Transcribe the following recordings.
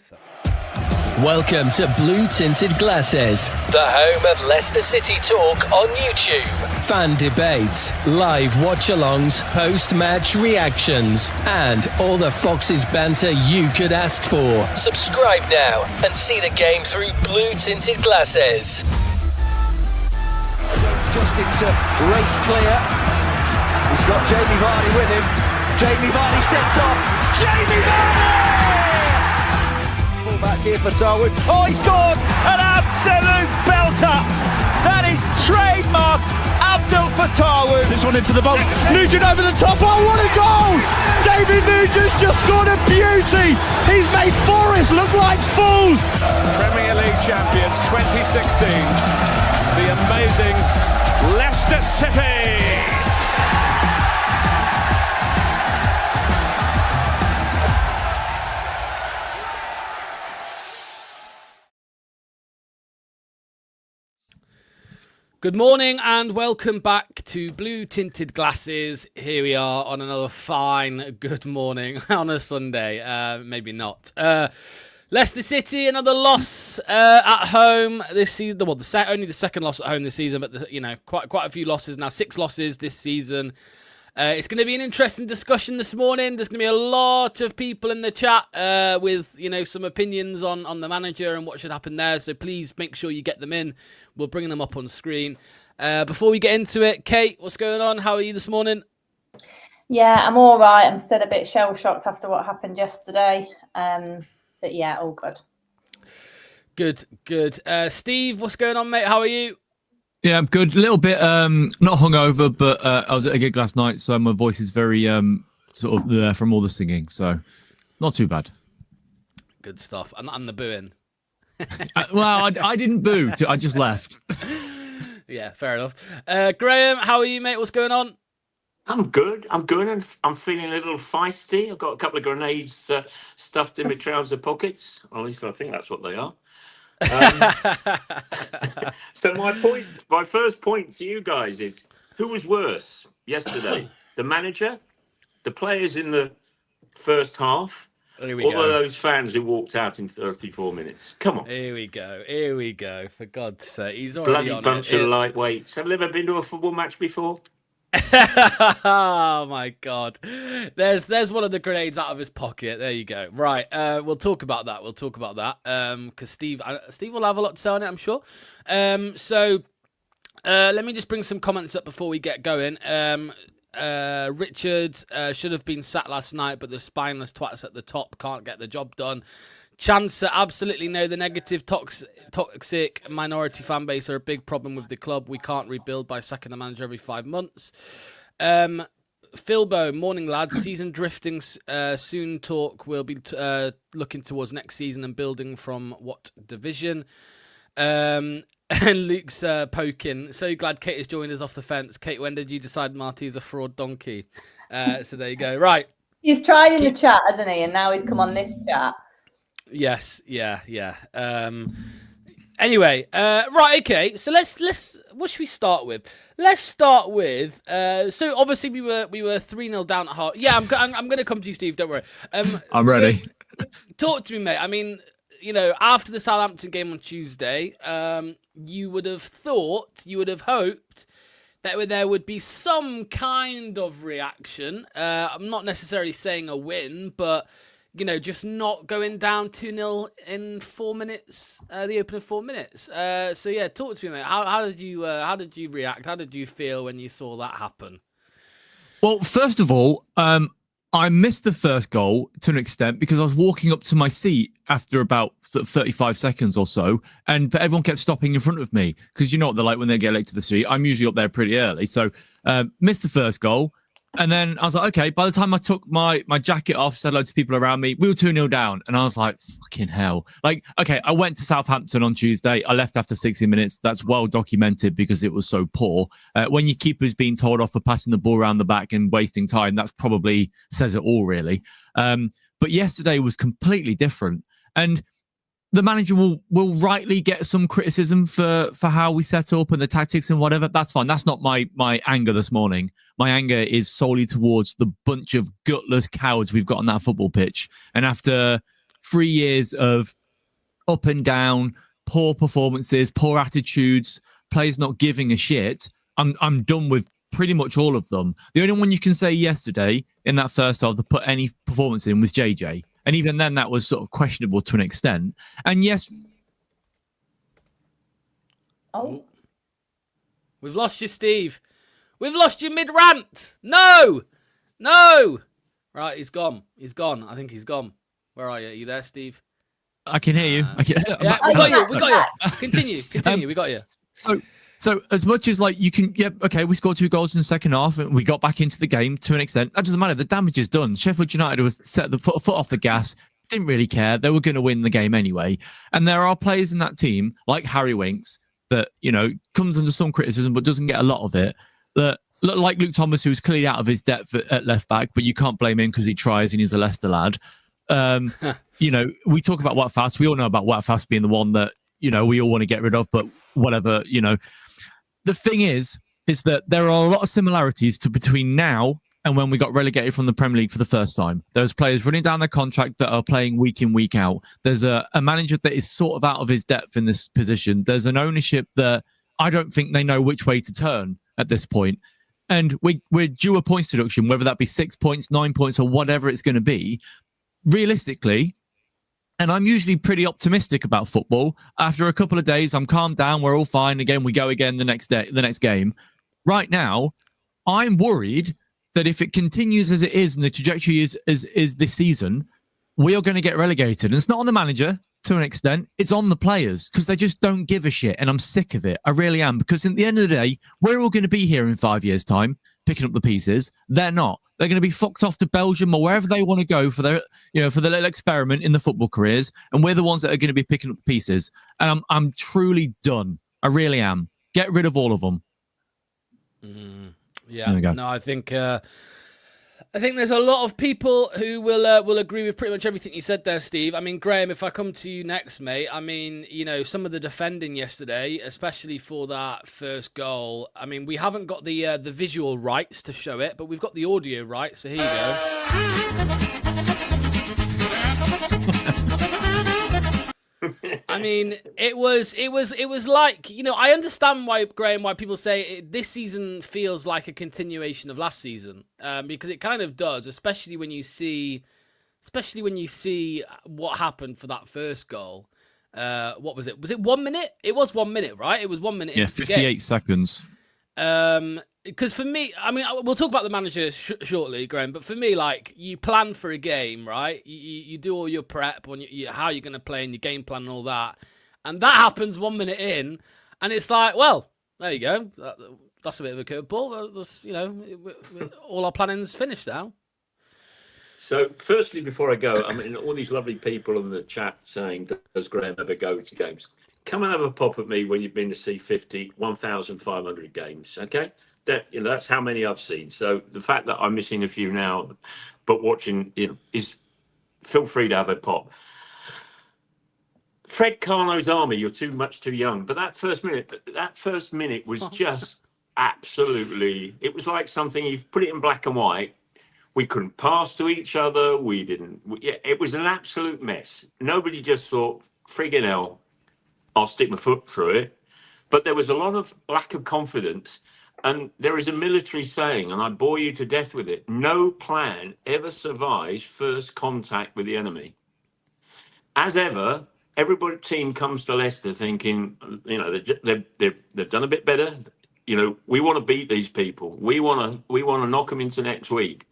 closer. Welcome to Blue Tinted Glasses, the home of Leicester City talk on YouTube. Fan debates, live watch-alongs, post-match reactions, and all the Fox's banter you could ask for. Subscribe now and see the game through Blue Tinted Glasses. Just into race clear. He's got Jamie Vardy with him. Jamie Vardy sets off. Jamie Vardy! Ball back here for Darwin. Oh, he scored! An absolute belter! That is trademark Abdul Darwin. This one into the box. Nugent over the top. Oh, what a goal! David Nugent's just scored a beauty. He's made Forest look like fools. Premier League champions 2016. The amazing Leicester City. Good morning and welcome back to Blue Tinted Glasses. Here we are on another fine good morning on a Sunday. Maybe not. Leicester City, another loss at home this season. Well, only the second loss at home this season, but quite a few losses now. 6 losses this season. It's going to be an interesting discussion this morning. There's going to be a lot of people in the chat with some opinions on the manager and what should happen there. So please make sure you get them in. We'll bring them up on screen. Before we get into it, Kate, what's going on? How are you this morning? Yeah, I'm all right. I'm still a bit shell-shocked after what happened yesterday. But yeah, all good. Good. Steve, what's going on, mate? How are you? Yeah, I'm good. A little bit not hungover, but I was at a gig last night, so my voice is very sort of there from all the singing, so not too bad. Good stuff. And the booing. I didn't boo. I just left. Yeah, fair enough. Graham, how are you, mate? What's going on? I'm good. And I'm feeling a little feisty. I've got a couple of grenades stuffed in my trouser pockets. Or at least I think that's what they are. So my first point to you guys is, who was worse yesterday? The manager, the players in the first half, or those fans who walked out in 34 minutes? Come on. Here we go. For God's sake. He's already bloody on bunch of lightweights. Have you ever been to a football match before? Oh my God. There's one of the grenades out of his pocket. There you go. Right. We'll talk about that. Because Steve will have a lot to say on it, I'm sure. So let me just bring some comments up before we get going. Richard should have been sat last night, but the spineless twats at the top can't get the job done. Chancer, absolutely no. The negative, toxic minority fan base are a big problem with the club. We can't rebuild by sacking the manager every 5 months. Philbo, morning lads. Season drifting. Soon talk. We'll be looking towards next season and building from what division. And Luke's poking. So glad Kate has joined us off the fence. Kate, when did you decide Marty's a fraud donkey? So there you go. Right. He's tried in the chat, hasn't he? And now he's come on this chat. Yes, yeah. Anyway, right, okay. So let's. What should we start with? Let's start with. So obviously we were 3-0 down at half. Yeah, I'm going to come to you, Steve. Don't worry. I'm ready. Talk to me, mate. I mean, after the Southampton game on Tuesday, you would have hoped that there would be some kind of reaction. I'm not necessarily saying a win, but just not going down 2-0 in 4 minutes, the opening 4 minutes. So yeah, talk to me, mate. How did you react? How did you feel when you saw that happen? Well, first of all, I missed the first goal to an extent because I was walking up to my seat after about 35 seconds or so, but everyone kept stopping in front of me because you know what they're like when they get late to the seat. I'm usually up there pretty early, so missed the first goal. And then I was like, okay, by the time I took my jacket off, said hello to people around me, we were 2-0 down. And I was like, fucking hell. Like, okay, I went to Southampton on Tuesday. I left after 60 minutes. That's well documented because it was so poor. When your keeper's being told off for passing the ball around the back and wasting time, that's probably says it all, really. But yesterday was completely different. And the manager will rightly get some criticism for how we set up and the tactics and whatever. That's fine. That's not my anger this morning. My anger is solely towards the bunch of gutless cowards we've got on that football pitch. And after 3 years of up and down, poor performances, poor attitudes, players not giving a shit. I'm done with pretty much all of them. The only one you can say yesterday in that first half that put any performance in was JJ. And even then, that was sort of questionable to an extent. And yes. Oh. We've lost you, Steve. We've lost you mid-rant. No. Right, he's gone. I think he's gone. Where are you? Are you there, Steve? I can hear you. Yeah, we got you. Continue. We got you. So as much as like you can, we scored 2 goals in the second half and we got back into the game to an extent. That doesn't matter. The damage is done. Sheffield United was set the foot off the gas. Didn't really care. They were going to win the game anyway. And there are players in that team like Harry Winks that, comes under some criticism but doesn't get a lot of it. That look like Luke Thomas, who's clearly out of his depth at left back, but you can't blame him because he tries and he's a Leicester lad. We talk about Wout Faes. We all know about Wout Faes being the one that, we all want to get rid of, but whatever, The thing is that there are a lot of similarities to between now and when we got relegated from the Premier League for the first time. There's players running down their contract that are playing week in, week out. There's a manager that is sort of out of his depth in this position. There's an ownership that I don't think they know which way to turn at this point. And we're due a points deduction, whether that be 6 points, 9 points, or whatever it's going to be. Realistically, and I'm usually pretty optimistic about football. After a couple of days, I'm calmed down. We're all fine. Again, we go again the next game. Right now, I'm worried that if it continues as it is and the trajectory is this season, we are going to get relegated. And it's not on the manager to an extent. It's on the players because they just don't give a shit. And I'm sick of it. I really am. Because at the end of the day, we're all going to be here in 5 years' time picking up the pieces. They're not. They're going to be fucked off to Belgium or wherever they want to go for their, for their little experiment in the football careers. And we're the ones that are going to be picking up the pieces. And I'm truly done. I really am. Get rid of all of them. Yeah. No, I think there's a lot of people who will agree with pretty much everything you said there, Steve. I mean, Graham, if I come to you next, mate, I mean, some of the defending yesterday, especially for that first goal. I mean, we haven't got the visual rights to show it, but we've got the audio rights. So here you go. I mean, it was like, I understand why, Graham, why people say this season feels like a continuation of last season, because it kind of does, especially when you see what happened for that first goal. What was it? Was it 1 minute? It was 1 minute, right? It was 1 minute. Yeah, 58 seconds. Because for me, I mean, we'll talk about the manager shortly, Graham. But for me, like, you plan for a game, right? You do all your prep on how you're going to play and your game plan and all that, and that happens 1 minute in, and it's like, well, there you go. That's a bit of a curveball. That's, all our planning's finished now. So, firstly, before I go, I mean, all these lovely people in the chat saying, "Does Graham ever go to games?" Come and have a pop at me when you've been to see 1,500 games, okay? That's how many I've seen. So the fact that I'm missing a few now, but watching, is feel free to have a pop. Fred Carno's Army, you're too young. But that first minute was just absolutely, it was like something, you've put it in black and white. We couldn't pass to each other. It was an absolute mess. Nobody just thought, friggin' hell, I'll stick my foot through it. But there was a lot of lack of confidence. And there is a military saying, and I bore you to death with it, no plan ever survives first contact with the enemy. As ever, every team comes to Leicester thinking, they've done a bit better. We want to beat these people. We want to knock them into next week.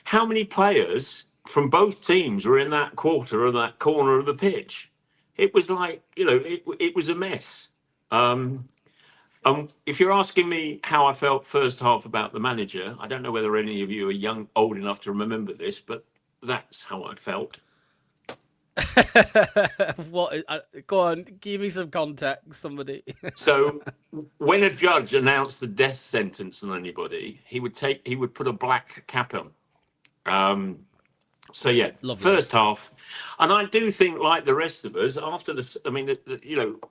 How many players from both teams were in that quarter or that corner of the pitch? It was like, it was a mess. If you're asking me how I felt first half about the manager, I don't know whether any of you are old enough to remember this, but that's how I felt. What? Go on, give me some context, somebody. So, when a judge announced the death sentence on anybody, he would put a black cap on. So yeah, lovely. First half, and I do think, like the rest of us, after this, I mean,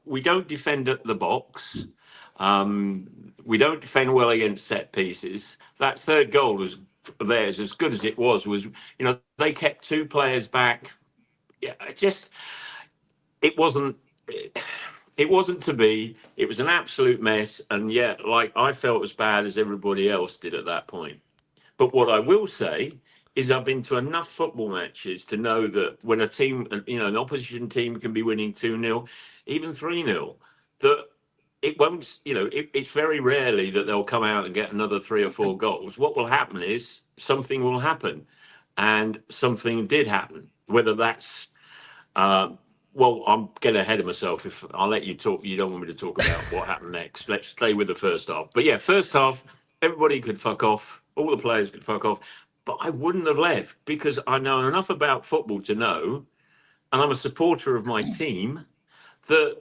we don't defend at the box. We don't defend well against set pieces. That third goal was theirs, as good as it was. They kept 2 players back. yeah, it wasn't. It wasn't to be. It was an absolute mess, and yet, like, I felt as bad as everybody else did at that point. But what I will say is, I've been to enough football matches to know that when a team, an opposition team can be winning 2-0, even 3-0, that it won't. It's very rarely that they'll come out and get another 3 or 4 goals. What will happen is something will happen, and something did happen. Whether that's well, I'm getting ahead of myself. If I'll let you talk, you don't want me to talk about what happened next. Let's stay with the first half. But yeah, first half, everybody could fuck off. All the players could fuck off. But I wouldn't have left because I know enough about football to know, and I'm a supporter of my team, that,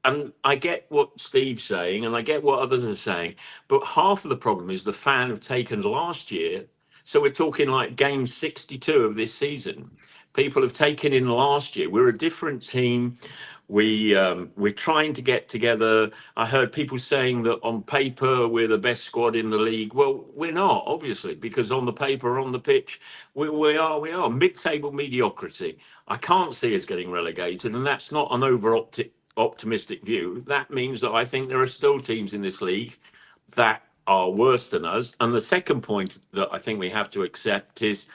and I get what Steve's saying and I get what others are saying, but half of the problem is the fan have taken last year. So we're talking like game 62 of this season. People have taken in last year. We're a different team. We're trying to get together. I heard people saying that on paper we're the best squad in the league. Well, we're not, obviously, because on the paper, on the pitch, we are mid-table mediocrity. I can't see us getting relegated, and that's not an optimistic view. That means that I think there are still teams in this league that are worse than us. And the second point that I think we have to accept is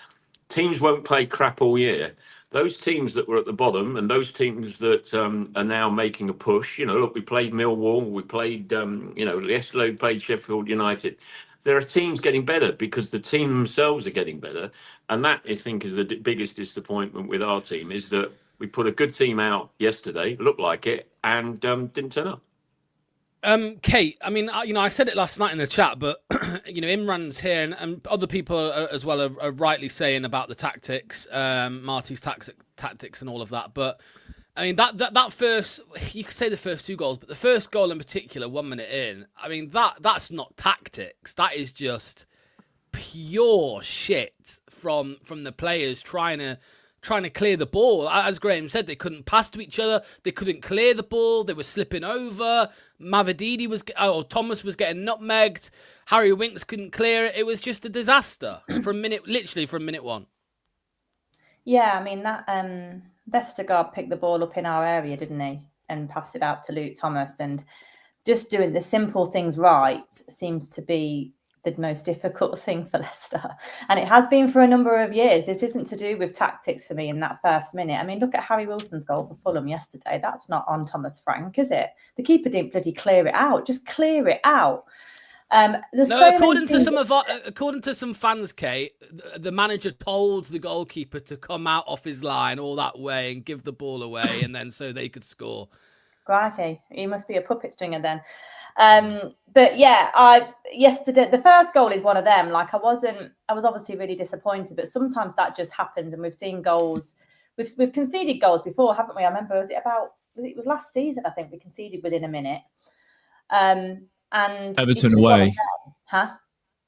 teams won't play crap all year. Those teams that were at the bottom and those teams that are now making a push, look, we played Millwall, we played, yesterday we played Sheffield United. There are teams getting better because the team themselves are getting better. And that, I think, is the biggest disappointment with our team, is that we put a good team out yesterday, looked like it, and didn't turn up. Kate, I mean, I said it last night in the chat, but Imran's here, and other people as well are rightly saying about the tactics, Marty's tactics, and all of that. But I mean, that first, you could say the first 2 goals, but the first goal in particular, 1 minute in, I mean, that's not tactics. That is just pure shit from the players trying to clear the ball. As Graham said, they couldn't pass to each other. They couldn't clear the ball. They were slipping over. Thomas was getting nutmegged. Harry Winks couldn't clear it. It was just a disaster literally from minute 1. Yeah, I mean, that Vestergaard picked the ball up in our area, didn't he? And passed it out to Luke Thomas. And just doing the simple things right seems to be the most difficult thing for Leicester. And it has been for a number of years. This isn't to do with tactics for me in that first minute. I mean, look at Harry Wilson's goal for Fulham yesterday. That's not on Thomas Frank, is it? The keeper didn't bloody clear it out. Just clear it out. According to some fans, Kate, the manager told the goalkeeper to come out off his line all that way and give the ball away, and then so they could score. Crikey, he must be a puppet stringer then. But yeah, yesterday the first goal is one of them. Like I was obviously really disappointed, but sometimes that just happens, and we've seen goals. We've conceded goals before, haven't we? I remember it was last season, I think we conceded within a minute. And Everton away. Huh?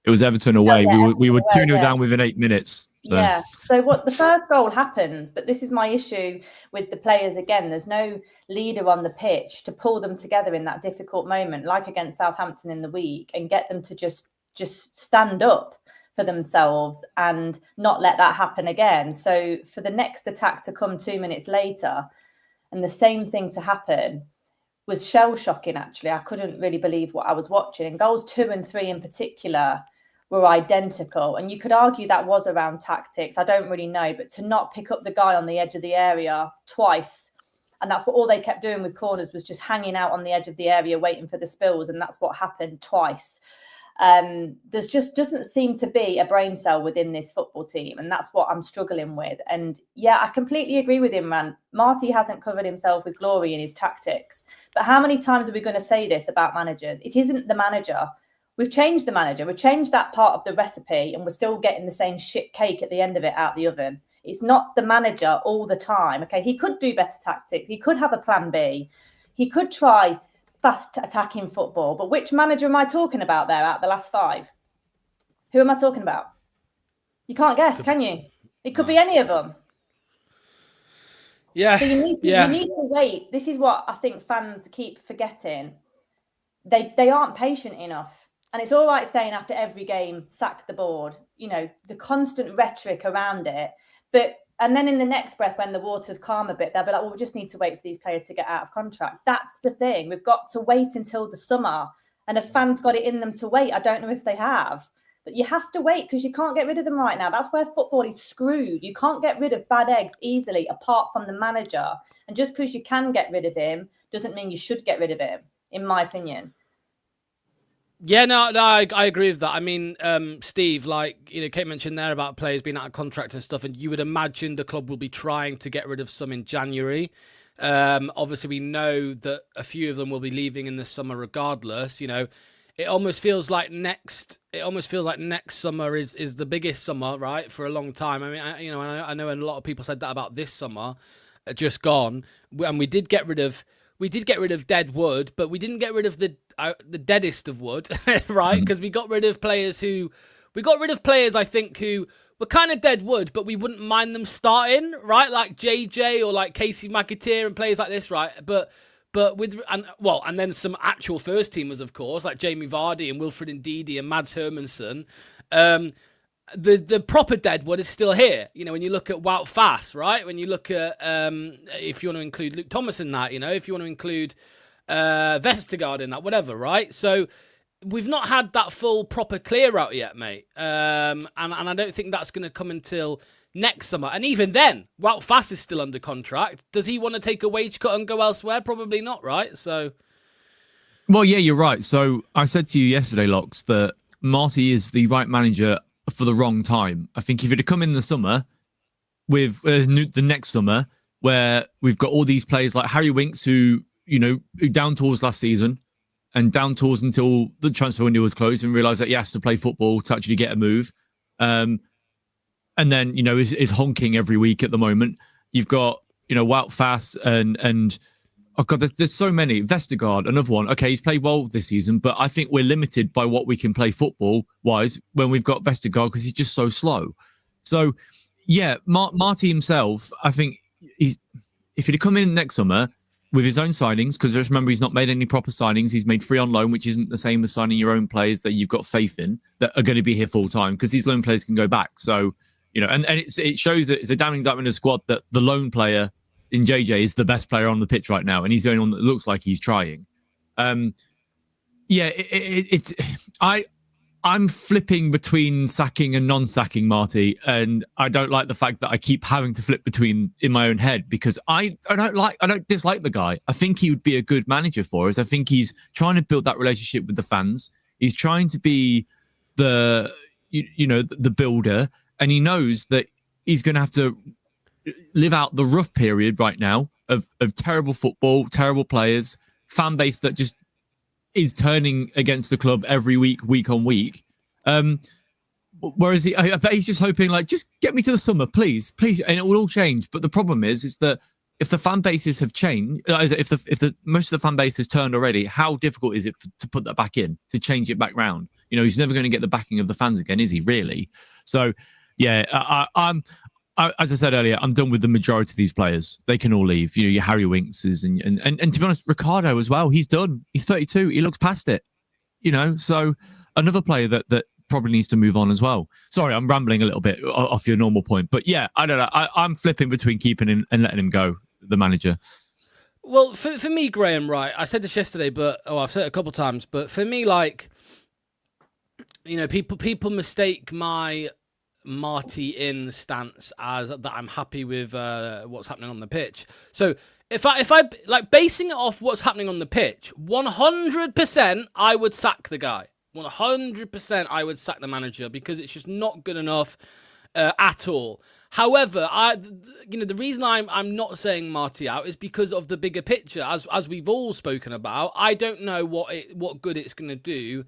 It was Everton away. We were 2-0 down within 8 minutes. So. Yeah. So the first goal happens, but this is my issue with the players again. There's no leader on the pitch to pull them together in that difficult moment, like against Southampton in the week, and get them to just stand up for themselves and not let that happen again. So for the next attack to come 2 minutes later and the same thing to happen was shell-shocking, actually. I couldn't really believe what I was watching. And goals 2 and 3 in particular were identical. And you could argue that was around tactics. I don't really know. But to not pick up the guy on the edge of the area twice, and that's what all they kept doing with corners, was just hanging out on the edge of the area waiting for the spills. And that's what happened twice. There's just doesn't seem to be a brain cell within this football team, and that's what I'm struggling with. And yeah, I completely agree with him, man. Marty hasn't covered himself with glory in his tactics, but how many times are we going to say this about managers? It isn't the manager. We've changed the manager, we've changed that part of the recipe, and we're still getting the same shit cake at the end of it out the oven. It's not the manager all the time. Okay, he could do better tactics, he could have a plan B, he could try fast attacking football. But which manager am I talking about there out the last 5? Who am I talking about? You can't guess, can you? It could be any of them. Yeah. So you need to wait. This is what I think fans keep forgetting. They aren't patient enough. And it's all right saying after every game, sack the board, the constant rhetoric around it. But And then in the next breath, when the waters calm a bit, they'll be like, well, we just need to wait for these players to get out of contract. That's the thing. We've got to wait until the summer. And if fans got it in them to wait, I don't know if they have. But you have to wait because you can't get rid of them right now. That's where football is screwed. You can't get rid of bad eggs easily apart from the manager. And just because you can get rid of him doesn't mean you should get rid of him, in my opinion. Yeah, no, I agree with that. I mean, Steve, like, Kate mentioned there about players being out of contract and stuff, and you would imagine the club will be trying to get rid of some in January. Obviously, we know that a few of them will be leaving in the summer regardless. It almost feels like next summer is the biggest summer, right, for a long time. I mean, I know a lot of people said that about this summer, just gone, and we did get rid of dead wood, but we didn't get rid of the deadest of wood, right? Because we got rid of players, I think, who were kind of dead wood, but we wouldn't mind them starting, right? Like JJ or like Casey McAteer and players like this, right? But and then some actual first teamers, of course, like Jamie Vardy and Wilfred Ndidi and Mads Hermansen. The proper deadwood is still here. When you look at Wout Fass, right? When you look at, if you want to include Luke Thomas in that, if you want to include Vestergaard in that, whatever, right? So we've not had that full proper clear out yet, mate. And I don't think that's going to come until next summer. And even then, Wout Fass is still under contract. Does he want to take a wage cut and go elsewhere? Probably not, right? So, well, yeah, you're right. So I said to you yesterday, Locks, that Marty is the right manager for the wrong time. I think if it had come in the summer with the next summer, where we've got all these players like Harry Winks, who down tools last season and down tools until the transfer window was closed and realised that he has to play football to actually get a move. And then, is honking every week at the moment. You've got, Wout Fass and oh God, there's so many. Vestergaard, another one. Okay, he's played well this season, but I think we're limited by what we can play football-wise when we've got Vestergaard because he's just so slow. So, yeah, Marty himself, I think if he'd come in next summer with his own signings, because just remember, he's not made any proper signings. He's made free on loan, which isn't the same as signing your own players that you've got faith in that are going to be here full-time, because these loan players can go back. So, and it shows that it's a damning indictment of the squad that the loan player in JJ is the best player on the pitch right now, and he's the only one that looks like he's trying. I'm flipping between sacking and non-sacking Marty, and I don't like the fact that I keep having to flip between in my own head, because I don't dislike the guy. I think he would be a good manager for us. I think he's trying to build that relationship with the fans. He's trying to be the builder, and he knows that he's going to have to live out the rough period right now of terrible football, terrible players, fan base that just is turning against the club every week on week. Whereas I bet he's just hoping, like, just get me to the summer, please, and it will all change. But the problem is that if the fan bases have changed, if the most of the fan base has turned already, how difficult is it to put that back in, to change it back round? He's never going to get the backing of the fans again, is he? Really? So, yeah, as I said earlier, I'm done with the majority of these players. They can all leave. Your Harry Winkses and to be honest, Ricardo as well. He's done. He's 32. He looks past it. So another player that probably needs to move on as well. Sorry, I'm rambling a little bit off your normal point, but yeah, I don't know. I'm flipping between keeping him and letting him go, the manager. Well, for me, Graham, right? I said this yesterday, but I've said it a couple of times. But for me, like, people mistake my Marty in stance as that I'm happy with what's happening on the pitch. So if I like basing it off what's happening on the pitch, 100% I would sack the guy. 100% I would sack the manager, because it's just not good enough at all. However, the reason I'm not saying Marty out is because of the bigger picture, as we've all spoken about. I don't know what good it's going to do,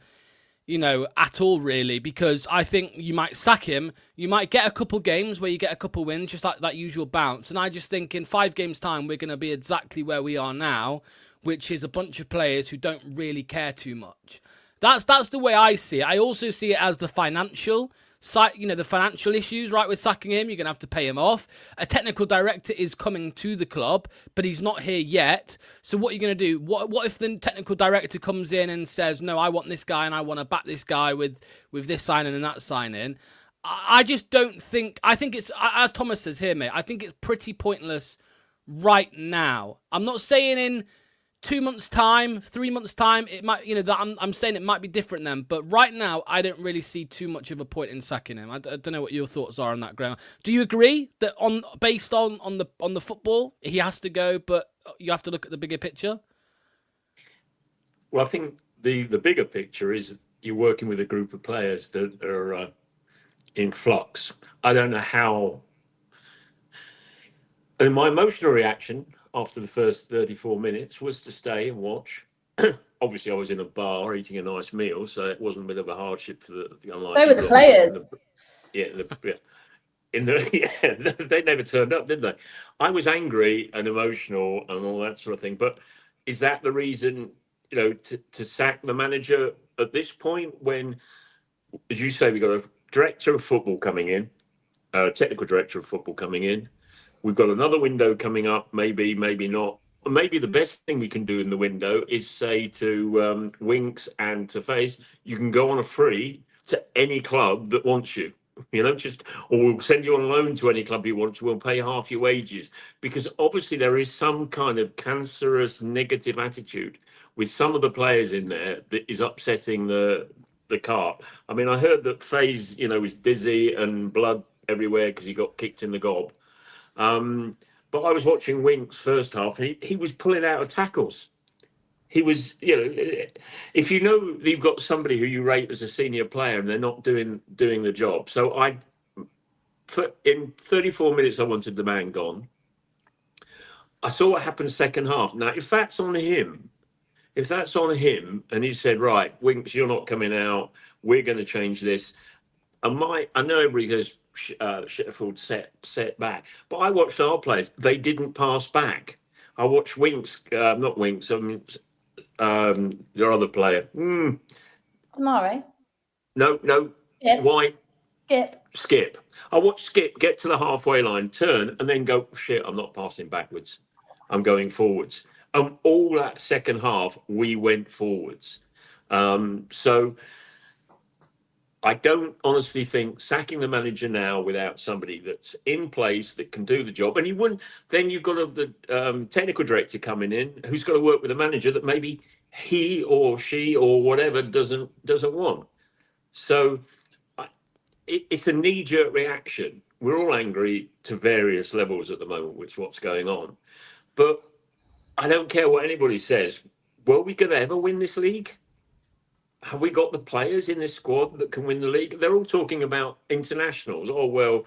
at all, really, because I think you might sack him. You might get a couple games where you get a couple wins, just like that usual bounce. And I just think in 5 games' time, we're going to be exactly where we are now, which is a bunch of players who don't really care too much. That's the way I see it. I also see it as the financial side, the financial issues, right? With sacking him, you're going to have to pay him off. A technical director is coming to the club, but he's not here yet. So what are you going to do? What if the technical director comes in and says, no, I want this guy and I want to back this guy with this signing and that signing? I just don't think. I think it's, as Thomas says here, mate. I think it's pretty pointless right now. I'm not saying in 2 months' time, 3 months' time, it might, that I'm saying it might be different then. But right now, I don't really see too much of a point in sacking him. I don't know what your thoughts are on that, Graham. Do you agree that based on the football, he has to go, but you have to look at the bigger picture? Well, I think the bigger picture is you're working with a group of players that are in flux. I don't know how. And my emotional reaction after the first 34 minutes was to stay and watch. Obviously, I was in a bar eating a nice meal, so it wasn't a bit of a hardship for the unlike. So were the players. They never turned up, did they? I was angry and emotional and all that sort of thing. But is that the reason, to sack the manager at this point when, as you say, we've got a director of football coming in, a technical director of football coming in. We've got another window coming up, maybe not. Maybe the best thing we can do in the window is say to Winks and to Faze, you can go on a free to any club that wants you. Or we'll send you on loan to any club you want to. We'll pay half your wages. Because obviously there is some kind of cancerous negative attitude with some of the players in there that is upsetting the cart. I mean, I heard that Faze, was dizzy and blood everywhere because he got kicked in the gob. But I was watching Winks first half. He was pulling out of tackles. He was, if you've got somebody who you rate as a senior player and they're not doing the job. So in 34 minutes, I wanted the man gone. I saw what happened second half. Now, if that's on him, and he said, right, Winks, you're not coming out. We're going to change this. I know everybody goes, Sheffield set back, but I watched our players. They didn't pass back. I watched Winks, not Winks. I mean, their other player. Tomorrow. No. Skip. White. Skip. I watched Skip get to the halfway line, turn, and then go, shit, I'm not passing backwards. I'm going forwards. All that second half, we went forwards. So I don't honestly think sacking the manager now without somebody that's in place that can do the job, and then you've got the technical director coming in who's got to work with a manager that maybe he or she or whatever doesn't want. So it's a knee-jerk reaction. We're all angry to various levels at the moment with what's going on, but I don't care what anybody says. Were we going to ever win this league? Have we got the players in this squad that can win the league? They're all talking about internationals. Oh, well,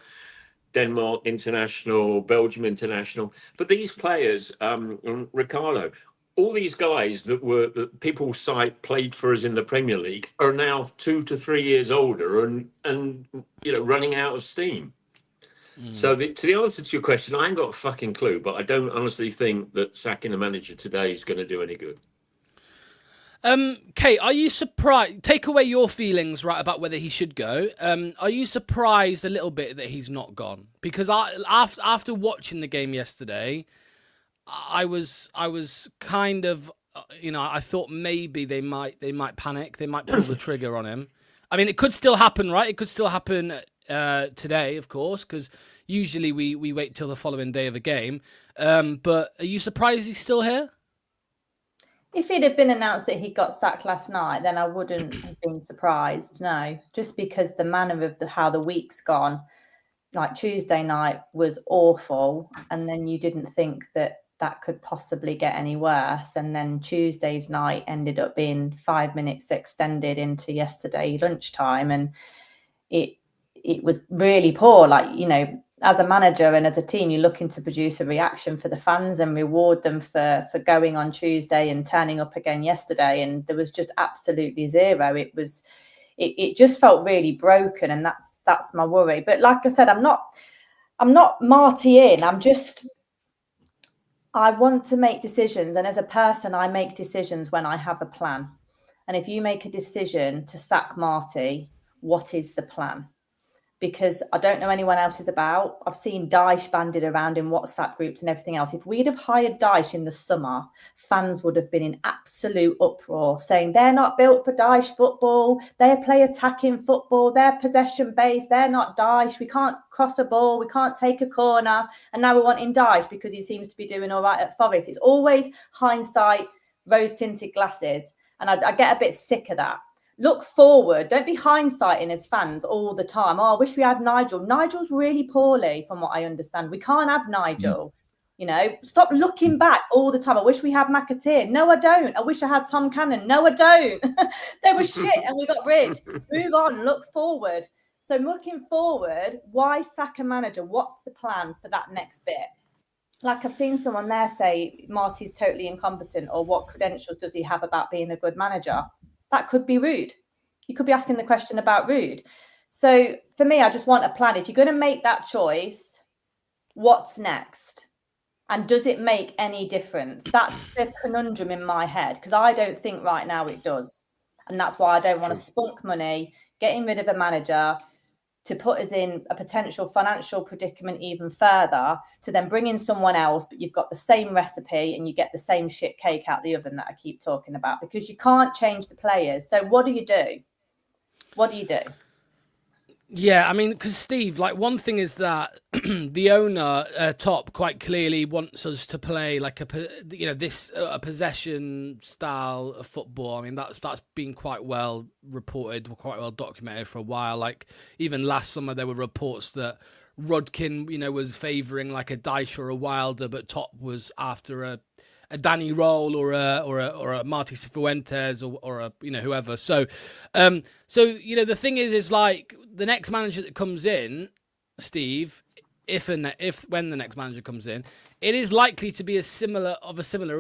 Denmark international, Belgium international. But these players, Ricardo, all these guys that people cite played for us in the Premier League are now 2 to 3 years older and running out of steam. So to the answer to your question, I ain't got a fucking clue, but I don't honestly think that sacking a manager today is going to do any good. Kate, are you surprised? Take away your feelings, right, about whether he should go. Are you surprised a little bit that he's not gone? Because after watching the game yesterday, I was kind of, I thought maybe they might panic, they might pull the trigger on him. I mean, it could still happen, right? It could still happen today, of course, because usually we wait till the following day of a game. But are you surprised he's still here? If it had been announced that he got sacked last night, then I wouldn't have been surprised. No, just because the manner of how the week's gone, like Tuesday night was awful, and then you didn't think that could possibly get any worse, and then Tuesday's night ended up being 5 minutes extended into yesterday lunchtime, and it was really poor. Like, as a manager and as a team, you're looking to produce a reaction for the fans and reward them for going on Tuesday and turning up again yesterday. And there was just absolutely zero. It just felt really broken. And that's my worry. But like I said, I'm not Marty in. I want to make decisions. And as a person, I make decisions when I have a plan. And if you make a decision to sack Marty, what is the plan? because I don't know anyone else is about. I've seen Dyche banded around in WhatsApp groups and everything else. If we'd have hired Dyche in the summer, fans would have been in absolute uproar, saying they're not built for Dyche football. They play attacking football. They're possession based. They're not Dyche. We can't cross a ball. We can't take a corner. And now we're wanting Dyche because he seems to be doing all right at Forest. It's always hindsight, rose-tinted glasses. And I get a bit sick of that. Look forward. Don't be hindsighting as fans all the time. Oh, I wish we had Nigel. Nigel's really poorly, from what I understand. We can't have Nigel. You know, stop looking back all the time. I wish we had McAteer. No, I don't. I wish I had Tom Cannon. No, I don't. They were shit and we got rid. Move on. Look forward. So looking forward, why sack a manager? What's the plan for that next bit? Like I've seen someone there say Marty's totally incompetent, or what credentials does he have about being a good manager? That could be rude. You could be asking the question about rude. So for me, I just want a plan. If you're going to make that choice, what's next? And does it make any difference? That's the conundrum in my head, because I don't think right now it does. And that's why I don't want to spunk money, getting rid of a manager to put us in a potential financial predicament even further, to then bring in someone else, but you've got the same recipe and you get the same shit cake out the oven that I keep talking about, because you can't change the players. So what do you do? What do you do? Yeah, I mean, because Steve, like, one thing is that the owner, Top, quite clearly wants us to play like a possession style of football. I mean, that's been quite well reported, quite well documented for a while. Like, even last summer, there were reports that Rudkin, was favouring like a Dyche or a Wilder, but Top was after a Danny Roll or a Marty Cifuentes or a whoever. So the thing is like, the next manager that comes in, Steve, when the next manager comes in, it is likely to be a similar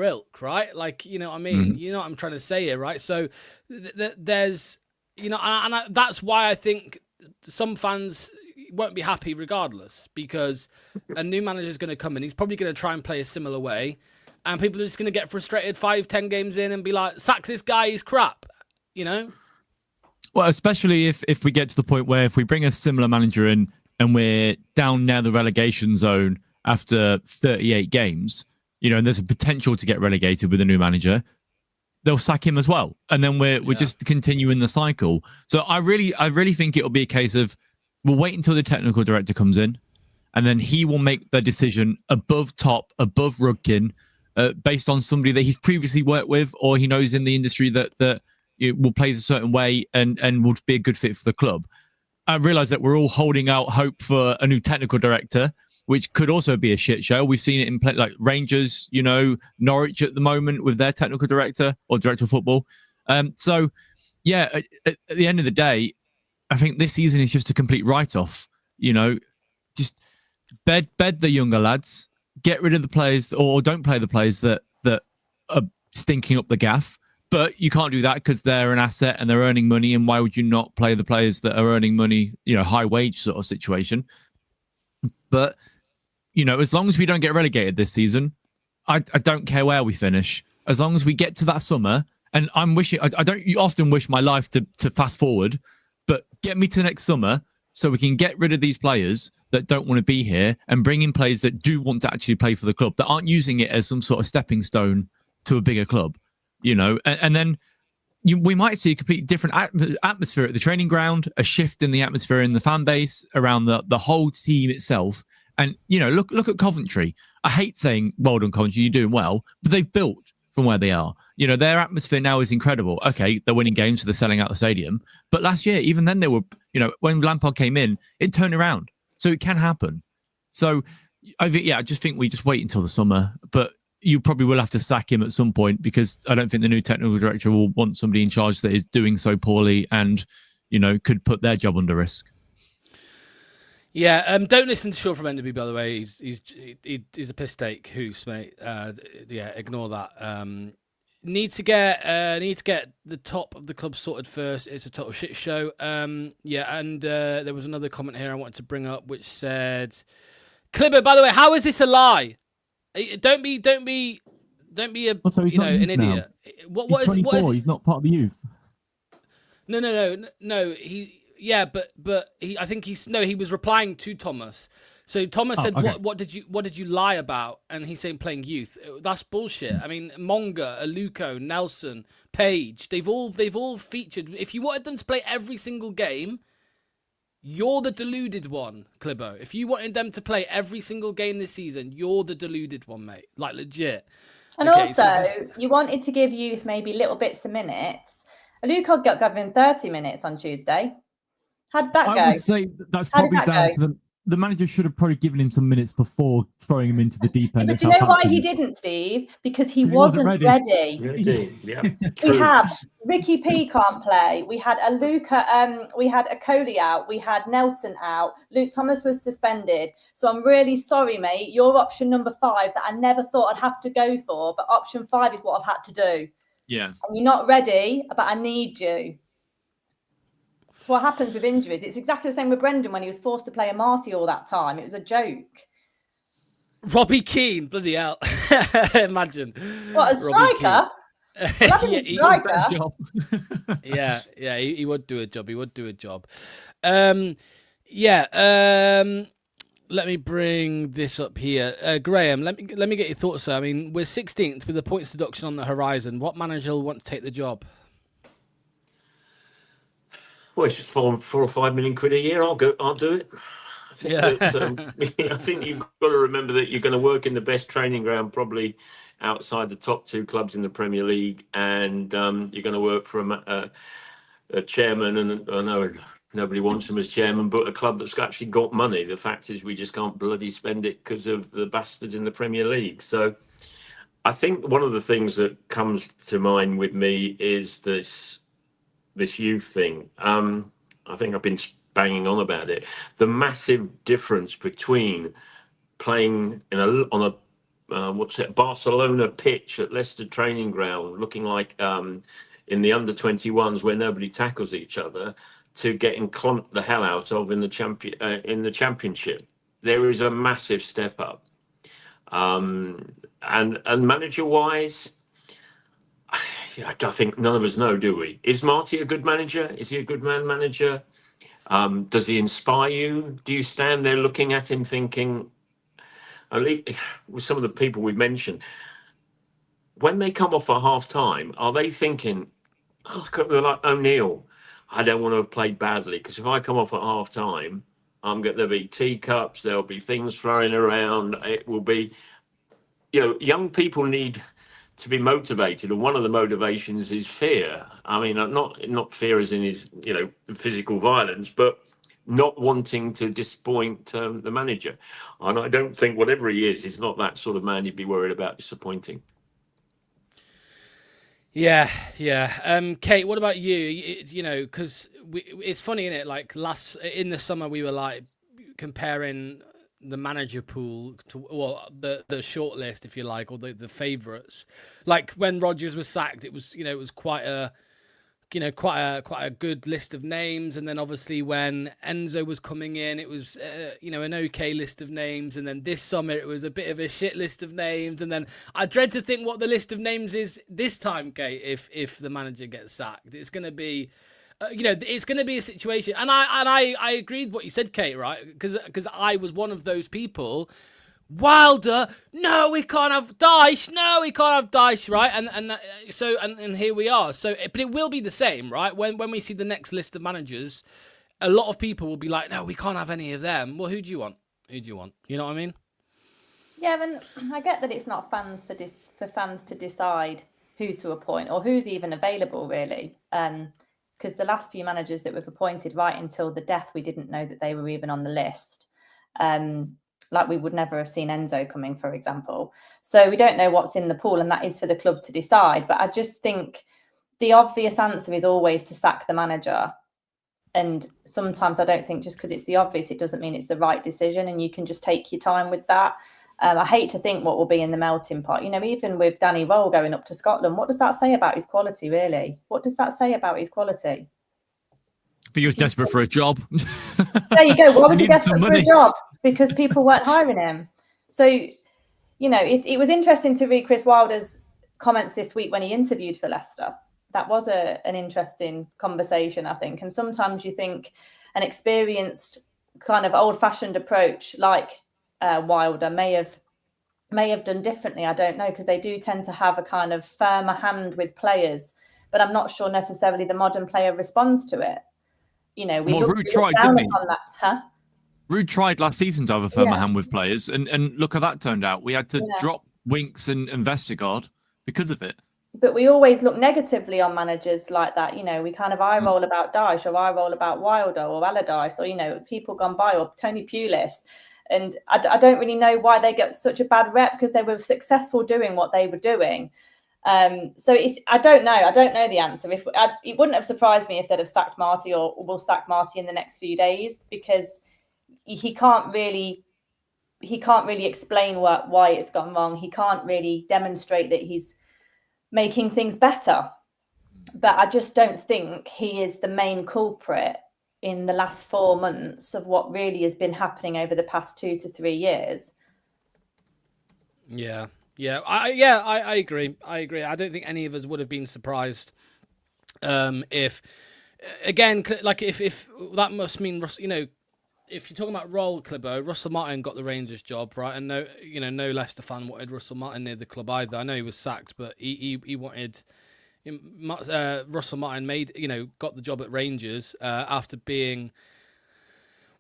ilk, right? Like, you know what I mean? You know what I'm trying to say here, right? So there's, that's why I think some fans won't be happy regardless, because a new manager is going to come in. He's probably going to try and play a similar way, and people are just going to get frustrated 5-10 games in and be like, sack this guy, he's crap, Well, especially if we get to the point where if we bring a similar manager in and we're down near the relegation zone after 38 games, and there's a potential to get relegated with a new manager, they'll sack him as well. And then we're just continuing the cycle. So I really think it'll be a case of, we'll wait until the technical director comes in, and then he will make the decision above Top, above Rudkin, based on somebody that he's previously worked with, or he knows in the industry that it will play a certain way and would be a good fit for the club. I realise that we're all holding out hope for a new technical director, which could also be a shit show. We've seen it in play, like Rangers, Norwich at the moment with their technical director or director of football. So, yeah, at the end of the day, I think this season is just a complete write-off. Just bed the younger lads, get rid of the players, or don't play the players that are stinking up the gaff. But you can't do that because they're an asset and they're earning money. And why would you not play the players that are earning money, high wage sort of situation? But, as long as we don't get relegated this season, I don't care where we finish. As long as we get to that summer, and I'm wishing, I don't often wish my life to fast forward, but get me to next summer so we can get rid of these players that don't want to be here and bring in players that do want to actually play for the club, that aren't using it as some sort of stepping stone to a bigger club. And then we might see a completely different atmosphere at the training ground, a shift in the atmosphere in the fan base, around the whole team itself. And, look at Coventry. I hate saying, well done, Coventry, you're doing well, but they've built from where they are. Their atmosphere now is incredible. Okay, they're winning games, so they're selling out the stadium. But last year, even then, they were, when Lampard came in, it turned around. So it can happen. So, I just think we just wait until the summer. But you probably will have to sack him at some point, because I don't think the new technical director will want somebody in charge that is doing so poorly and, could put their job under risk. Yeah, don't listen to Sean from Enderby, by the way. He's a piss take hoose, mate. Ignore that. Need to get the top of the club sorted first. It's a total shit show. And there was another comment here I wanted to bring up, which said, Clibber, by the way, how is this a lie? Don't be a so he's not an idiot. Now. He's 24. He's not part of the youth. No. Yeah, but I think he was replying to Thomas. So Thomas said, okay. what did you lie about? And he's saying playing youth. That's bullshit. I mean, Monga, Aluko, Nelson, Page, they've all featured. If you wanted them to play every single game, you're the deluded one, Clibbo. If you wanted them to play every single game this season, you're the deluded one, mate. Like, legit. And okay, also, you wanted to give youth maybe little bits of minutes. Aluko got given 30 minutes on Tuesday. How did that go? I would say that's probably down to the manager should have probably given him some minutes before throwing him into the deep end. But do you know why he didn't, Steve? Because he wasn't ready. Yeah. We have Ricky P can't play. We had Aluka, we had Akoli out. We had Nelson out. Luke Thomas was suspended. So I'm really sorry, mate. You're option number 5 that I never thought I'd have to go for, but option 5 is what I've had to do. Yeah. And you're not ready, but I need you. That's what happens with injuries. It's exactly the same with Brendan when he was forced to play a Marty all that time. It was a joke. Robbie Keane, bloody hell. Imagine. What, a striker? He would do a job. Let me bring this up here. Graham, let me get your thoughts, sir. I mean, we're 16th with the points deduction on the horizon. What manager will want to take the job? Well, it's just 4 or 5 million quid a year. I'll do it. I think you've got to remember that you're going to work in the best training ground, probably outside the top 2 clubs in the Premier League, and you're going to work for a chairman. And I know nobody wants him as chairman, but a club that's actually got money. The fact is, we just can't bloody spend it because of the bastards in the Premier League. So, I think one of the things that comes to mind with me is this youth thing. I think I've been banging on about it. The massive difference between playing on a Barcelona pitch at Leicester training ground, looking like in the under 21s where nobody tackles each other, to getting clumped the hell out of in the championship. There is a massive step up. And manager wise, I think none of us know, do we? Is Marty a good manager? Is he a good manager? Does he inspire you? Do you stand there looking at him thinking, with some of the people we've mentioned, when they come off at half time, are they thinking, like O'Neill, I don't want to have played badly, because if I come off at half time, there'll be teacups, there'll be things flying around. It will be, young people need to be motivated, and one of the motivations is fear. I mean, not fear as in his physical violence, but not wanting to disappoint the manager. And I don't think, whatever he is, he's not that sort of man you'd be worried about disappointing. Yeah. Kate, what about you? Because it's funny, isn't it? Like in the summer, we were like comparing the manager pool to the short list, if you like, or the favourites. Like when Rodgers was sacked, it was it was quite a good list of names, and then obviously when Enzo was coming in, it was an okay list of names, and then this summer it was a bit of a shit list of names, and then I dread to think what the list of names is this time, Kate. If the manager gets sacked, it's going to be. It's going to be a situation, and I agreed with what you said, Kate, right? Because I was one of those people. Wilder, no, we can't have Dyche. No, we can't have Dyche, right? And here we are. So, but it will be the same, right? When we see the next list of managers, a lot of people will be like, no, we can't have any of them. Well, who do you want? You know what I mean? Yeah, and I get that it's not for fans to decide who to appoint or who's even available, really. Because the last few managers that we've appointed, right until the death, we didn't know that they were even on the list. Like we would never have seen Enzo coming, for example. So we don't know what's in the pool, and that is for the club to decide. But I just think the obvious answer is always to sack the manager. And sometimes I don't think just because it's the obvious, it doesn't mean it's the right decision, and you can just take your time with that. I hate to think what will be in the melting pot. Even with Danny Roll going up to Scotland, what does that say about his quality, really? What does that say about his quality? I think he was desperate for a job. There you go. Why was he desperate for a job? Because people weren't hiring him. So, it was interesting to read Chris Wilder's comments this week when he interviewed for Leicester, that was an interesting conversation, I think. And sometimes you think an experienced kind of old-fashioned approach like Wilder may have done differently. I don't know, because they do tend to have a kind of firmer hand with players, but I'm not sure necessarily the modern player responds to it. You know, Ruud tried, didn't he? That, huh? Ruud tried last season to have a firmer hand with players, and look how that turned out. We had to drop Winks and Vestergaard because of it. But we always look negatively on managers like that. You know, we kind of eye roll about Dyche, or eye roll about Wilder or Allardyce, or, you know, people gone by, or Tony Pulis. And I don't really know why they get such a bad rep, because they were successful doing what they were doing. So I don't know. I don't know the answer. It wouldn't have surprised me if they'd have sacked Marty, or will sack Marty in the next few days, because he can't really explain why it's gone wrong. He can't really demonstrate that he's making things better. But I just don't think he is the main culprit in the last 4 months of what really has been happening over the past 2 to 3 years. Yeah. I agree. I don't think any of us would have been surprised if, again, like if that must mean, you know, if you're talking about role, Clibbo, Russell Martin got the Rangers job, right? And no Leicester fan wanted Russell Martin near the club either. I know he was sacked, but he wanted. Russell Martin got the job at Rangers after being.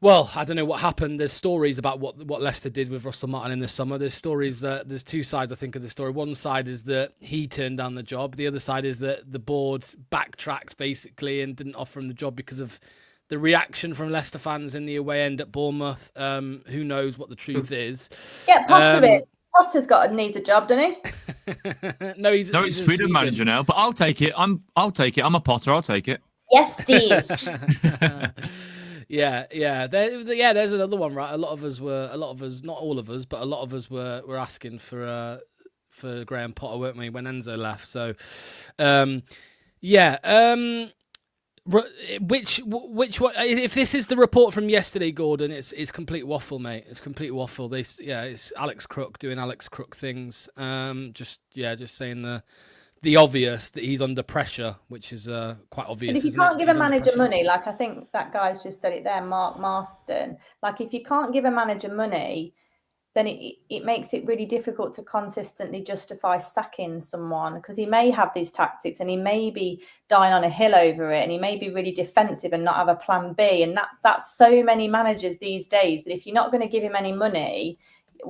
Well, I don't know what happened. There's stories about what Leicester did with Russell Martin in the summer. There's stories that there's two sides, I think, of the story. One side is that he turned down the job. The other side is that the board backtracked basically and didn't offer him the job because of the reaction from Leicester fans in the away end at Bournemouth. Who knows what the truth is? Get Potter in. Potter's needs a job, doesn't he? No, he's Sweden manager now. But I'll take it. I'll take it. I'm a Potter. I'll take it. Yes, Steve. Yeah. There's another one, right? Not all of us, but a lot of us were asking for Graham Potter, weren't we, when Enzo left? So, which one? If this is the report from yesterday, Gordon, it's complete waffle, mate. It's complete waffle. It's Alex Crook doing Alex Crook things. Just saying the obvious, that he's under pressure, which is quite obvious. But if you can't give a manager money, like I think that guy's just said it there, Mark Marston. Like, if you can't give a manager money, then it makes it really difficult to consistently justify sacking someone, because he may have these tactics and he may be dying on a hill over it, and he may be really defensive and not have a plan B. And that's so many managers these days. But if you're not going to give him any money,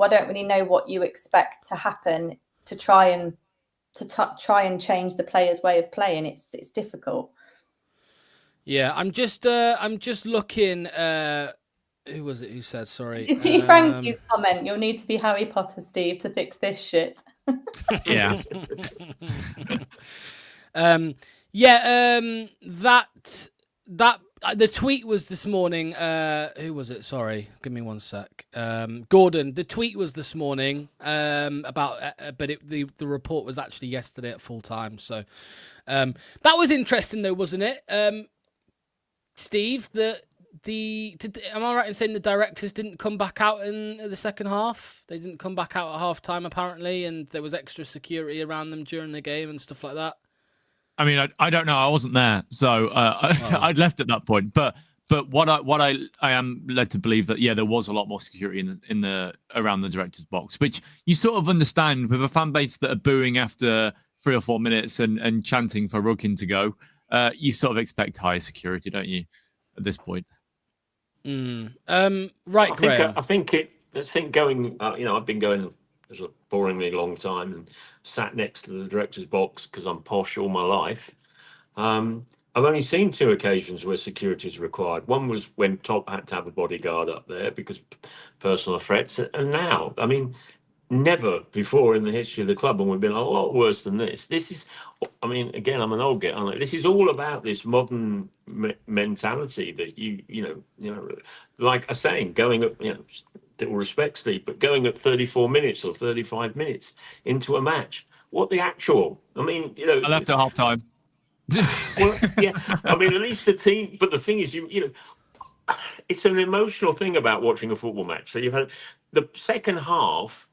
I don't really know what you expect to happen to try and change the player's way of playing. It's difficult. Yeah, I'm just looking. Who was it who said, sorry? Did you see Frankie's comment? You'll need to be Harry Potter, Steve, to fix this shit. Yeah. That the tweet was this morning. Who was it? Sorry, give me one sec. Gordon. The tweet was this morning about, but the report was actually yesterday at full time. So that was interesting, though, wasn't it, Steve? Am I right in saying the directors didn't come back out in the second half? They didn't come back out at half time, apparently, and there was extra security around them during the game and stuff like that. I mean, I don't know. I wasn't there, so I'd left at that point. But what I am led to believe that there was a lot more security in the around the director's box, which you sort of understand with a fan base that are booing after 3 or 4 minutes and chanting for Rugin to go. You sort of expect higher security, don't you, at this point? Right, Graham. I think going. I've been going as a boringly long time and sat next to the director's box because I'm posh all my life. I've only seen 2 occasions where security is required. One was when Top had to have a bodyguard up there because personal threats, and now, I mean, never before in the history of the club, and we've been a lot worse than this. This is, I mean, again, I'm an old git, aren't I? This is all about this modern mentality that you know, like I was saying, going up, all respect, Steve, but going at 34 minutes or 35 minutes into a match, what the actual? I mean, I left at half time. Well, yeah, I mean, at least the team. But the thing is, it's an emotional thing about watching a football match. So you've had the second half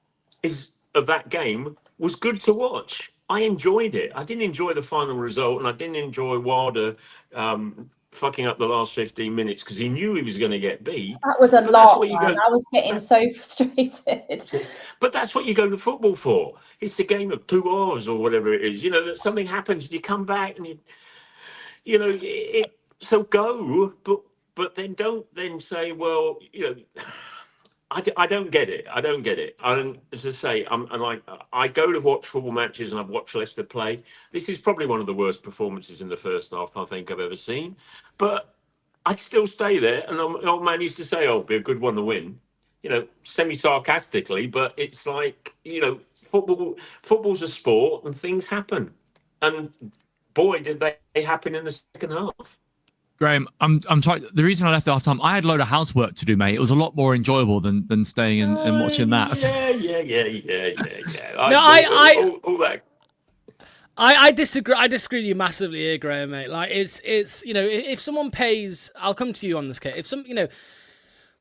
of that game was good to watch. I enjoyed it. I didn't enjoy the final result, and I didn't enjoy Wilder fucking up the last 15 minutes because he knew he was going to get beat. That was a But lot, man. I was getting so frustrated. But that's what you go to football for. It's a game of 2 hours or whatever it is. That something happens and you come back and so go, but then don't then say, well, I don't get it. I don't get it. As I say, I go to watch football matches and I've watched Leicester play. This is probably one of the worst performances in the first half I think I've ever seen. But I'd still stay there. And old man used to say, "Oh, it'll be a good one to win," semi-sarcastically. But it's like, football's a sport and things happen. And boy, did they happen in the second half. Graham, I'm trying. The reason I left at half time, I had a load of housework to do, mate. It was a lot more enjoyable than staying and watching that. Yeah. No, all that. I disagree. I disagree with you massively here, Graham, mate. Like it's if someone pays, I'll come to you on this, Kate. If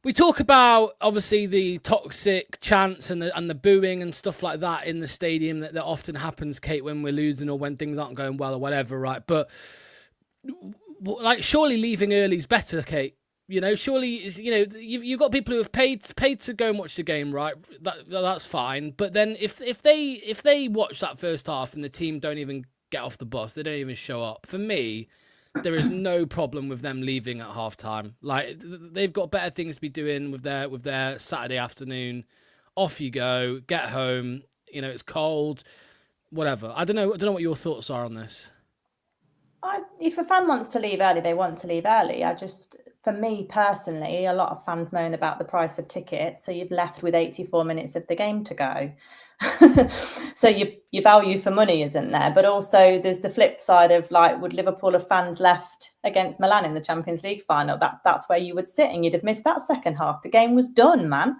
we talk about obviously the toxic chants and the booing and stuff like that in the stadium that often happens, Kate, when we're losing or when things aren't going well or whatever, right? But like, surely leaving early is better, Kate. Surely, you've got people who have paid to go and watch the game, right? That's fine. But then if they watch that first half and the team don't even get off the bus, they don't even show up. For me, there is no problem with them leaving at half time. Like, they've got better things to be doing with their Saturday afternoon. Off you go, get home. It's cold, whatever. I don't know what your thoughts are on this. If a fan wants to leave early, they want to leave early. For me personally, a lot of fans moan about the price of tickets, so you've left with 84 minutes of the game to go. So your value for money isn't there. But also there's the flip side of, like, would Liverpool have fans left against Milan in the Champions League final? That's where you would sit and you'd have missed that second half. The game was done, man.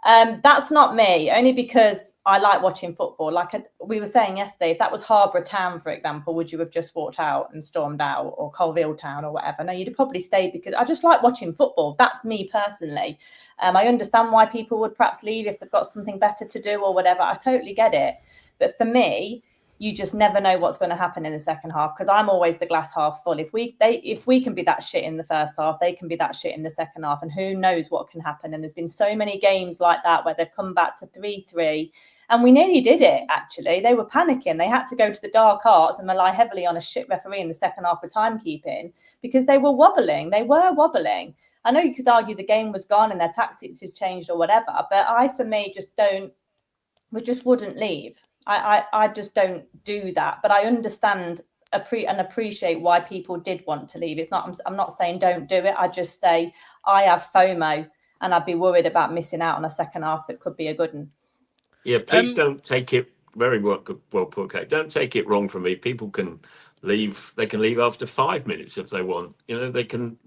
That's not me, only because I like watching football. Like we were saying yesterday, if that was Harbour Town, for example, would you have just walked out and stormed out, or Colville Town or whatever? No, you'd have probably stayed, because I just like watching football. That's me personally. I understand why people would perhaps leave if they've got something better to do or whatever. I totally get it. But for me, you just never know what's going to happen in the second half, because I'm always the glass half full. If we can be that shit in the first half, they can be that shit in the second half, and who knows what can happen. And there's been so many games like that where they've come back to 3-3, and we nearly did it, actually. They were panicking. They had to go to the dark arts and rely heavily on a shit referee in the second half with timekeeping, because they were wobbling. I know you could argue the game was gone and their tactics had changed or whatever, but for me, we just wouldn't leave. I just don't do that. But I understand and appreciate why people did want to leave. I'm not saying don't do it. I just say I have FOMO and I'd be worried about missing out on a second half that could be a good one. Yeah, please don't take it very well put, Kate. Don't take it wrong from me. People can leave. They can leave after 5 minutes if they want. They can.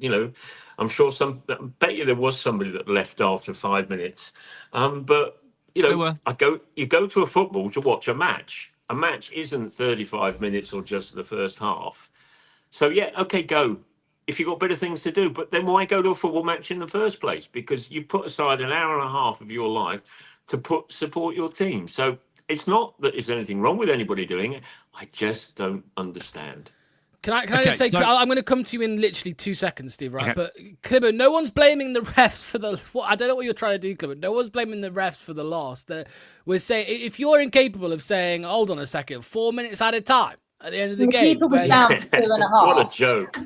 I'm sure I bet you there was somebody that left after 5 minutes. But you go to a football to watch a match. A match isn't 35 minutes or just the first half. So yeah, okay, go. If you've got better things to do, but then why go to a football match in the first place? Because you put aside an hour and a half of your life to support your team. So it's not that there's anything wrong with anybody doing it. I just don't understand. Can I just say, I'm going to come to you in literally 2 seconds, Steve, right? Okay. But, Clibber, no one's blaming the refs for I don't know what you're trying to do, Clibber. No one's blaming the refs for the loss. We're saying, if you're incapable of saying, hold on a second, 4 minutes at a time at the end of the game. The keeper was down for 2.5. What a joke.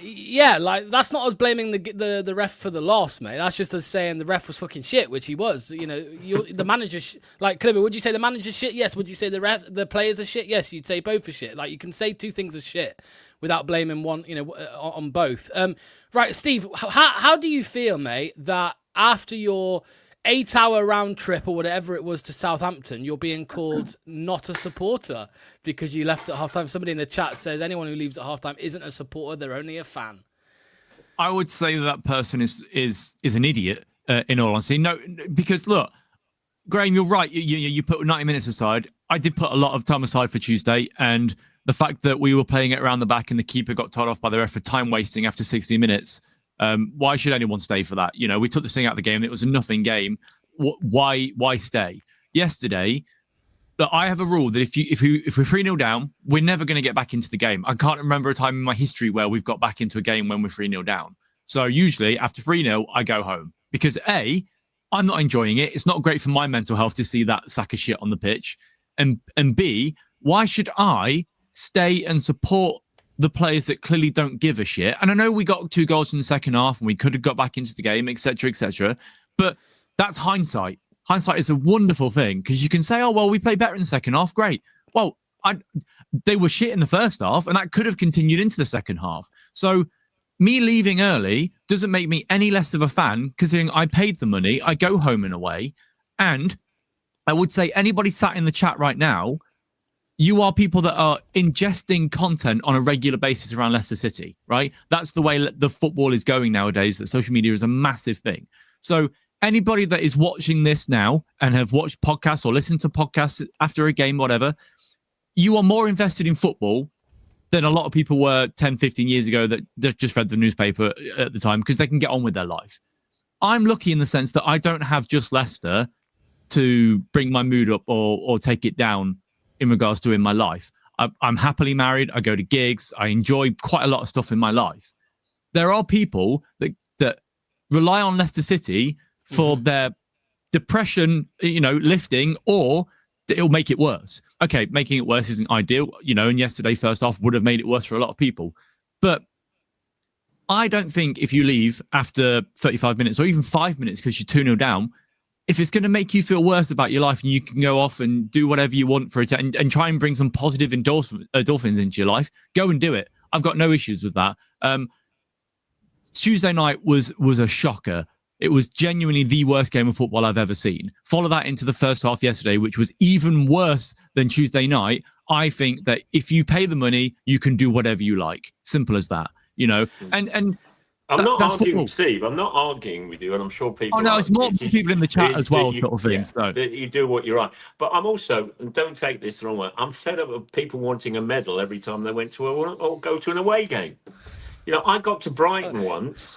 Yeah, like, that's not us blaming the ref for the loss, mate. That's just us saying the ref was fucking shit, which he was. The manager, like, Clibber, would you say the manager's shit? Yes. Would you say the players are shit? Yes. You'd say both are shit. Like, you can say two things are shit without blaming one, on both. Right, Steve, how do you feel, mate, that after your 8-hour round trip or whatever it was to Southampton, you're being called not a supporter because you left at halftime? Somebody in the chat says anyone who leaves at halftime isn't a supporter; they're only a fan. I would say that person is an idiot. In all honesty, no, because look, Graham, you're right. You put 90 minutes aside. I did put a lot of time aside for Tuesday, and the fact that we were playing it around the back and the keeper got told off by the ref for time wasting after 60 minutes. Why should anyone stay for that? We took this thing out of the game. It was a nothing game. Why stay? Yesterday, But I have a rule that if we're 3-0 down, we're never going to get back into the game. I can't remember a time in my history where we've got back into a game when we're 3-0 down. So usually after 3-0, I go home because A, I'm not enjoying it. It's not great for my mental health to see that sack of shit on the pitch. And B, why should I stay and support the players that clearly don't give a shit? And I know we got 2 goals in the second half and we could have got back into the game, etc., etc. But that's hindsight. Hindsight is a wonderful thing because you can say, oh, well, we played better in the second half. Great. Well, they were shit in the first half and that could have continued into the second half. So me leaving early doesn't make me any less of a fan considering I paid the money. I go home in a way. And I would say anybody sat in the chat right now, you are people that are ingesting content on a regular basis around Leicester City, right? That's the way the football is going nowadays, that social media is a massive thing. So anybody that is watching this now and have watched podcasts or listened to podcasts after a game, whatever, you are more invested in football than a lot of people were 10, 15 years ago that just read the newspaper at the time because they can get on with their life. I'm lucky in the sense that I don't have just Leicester to bring my mood up or take it down in regards to in my life. I'm happily married. I go to gigs. I enjoy quite a lot of stuff in my life. There are people that rely on Leicester City for their depression, lifting, or it'll make it worse. Okay, making it worse isn't ideal, and yesterday first half would have made it worse for a lot of people. But I don't think if you leave after 35 minutes or even 5 minutes because you're 2-0 down, if it's going to make you feel worse about your life and you can go off and do whatever you want for it and try and bring some positive endorphins into your life, go and do it. I've got no issues with that. Tuesday night was a shocker. It was genuinely the worst game of football I've ever seen. Follow that into the first half yesterday, which was even worse than Tuesday night. I think that if you pay the money, you can do whatever you like. Simple as that, and I'm not that's arguing, football. Steve. I'm not arguing with you, and I'm sure people. Oh no, it's more just, people in the chat as well, you, sort of thing. Yeah, So that you do what you're right. But I'm also, and don't take this the wrong way, I'm fed up of people wanting a medal every time they went to or go to an away game. I got to Brighton once,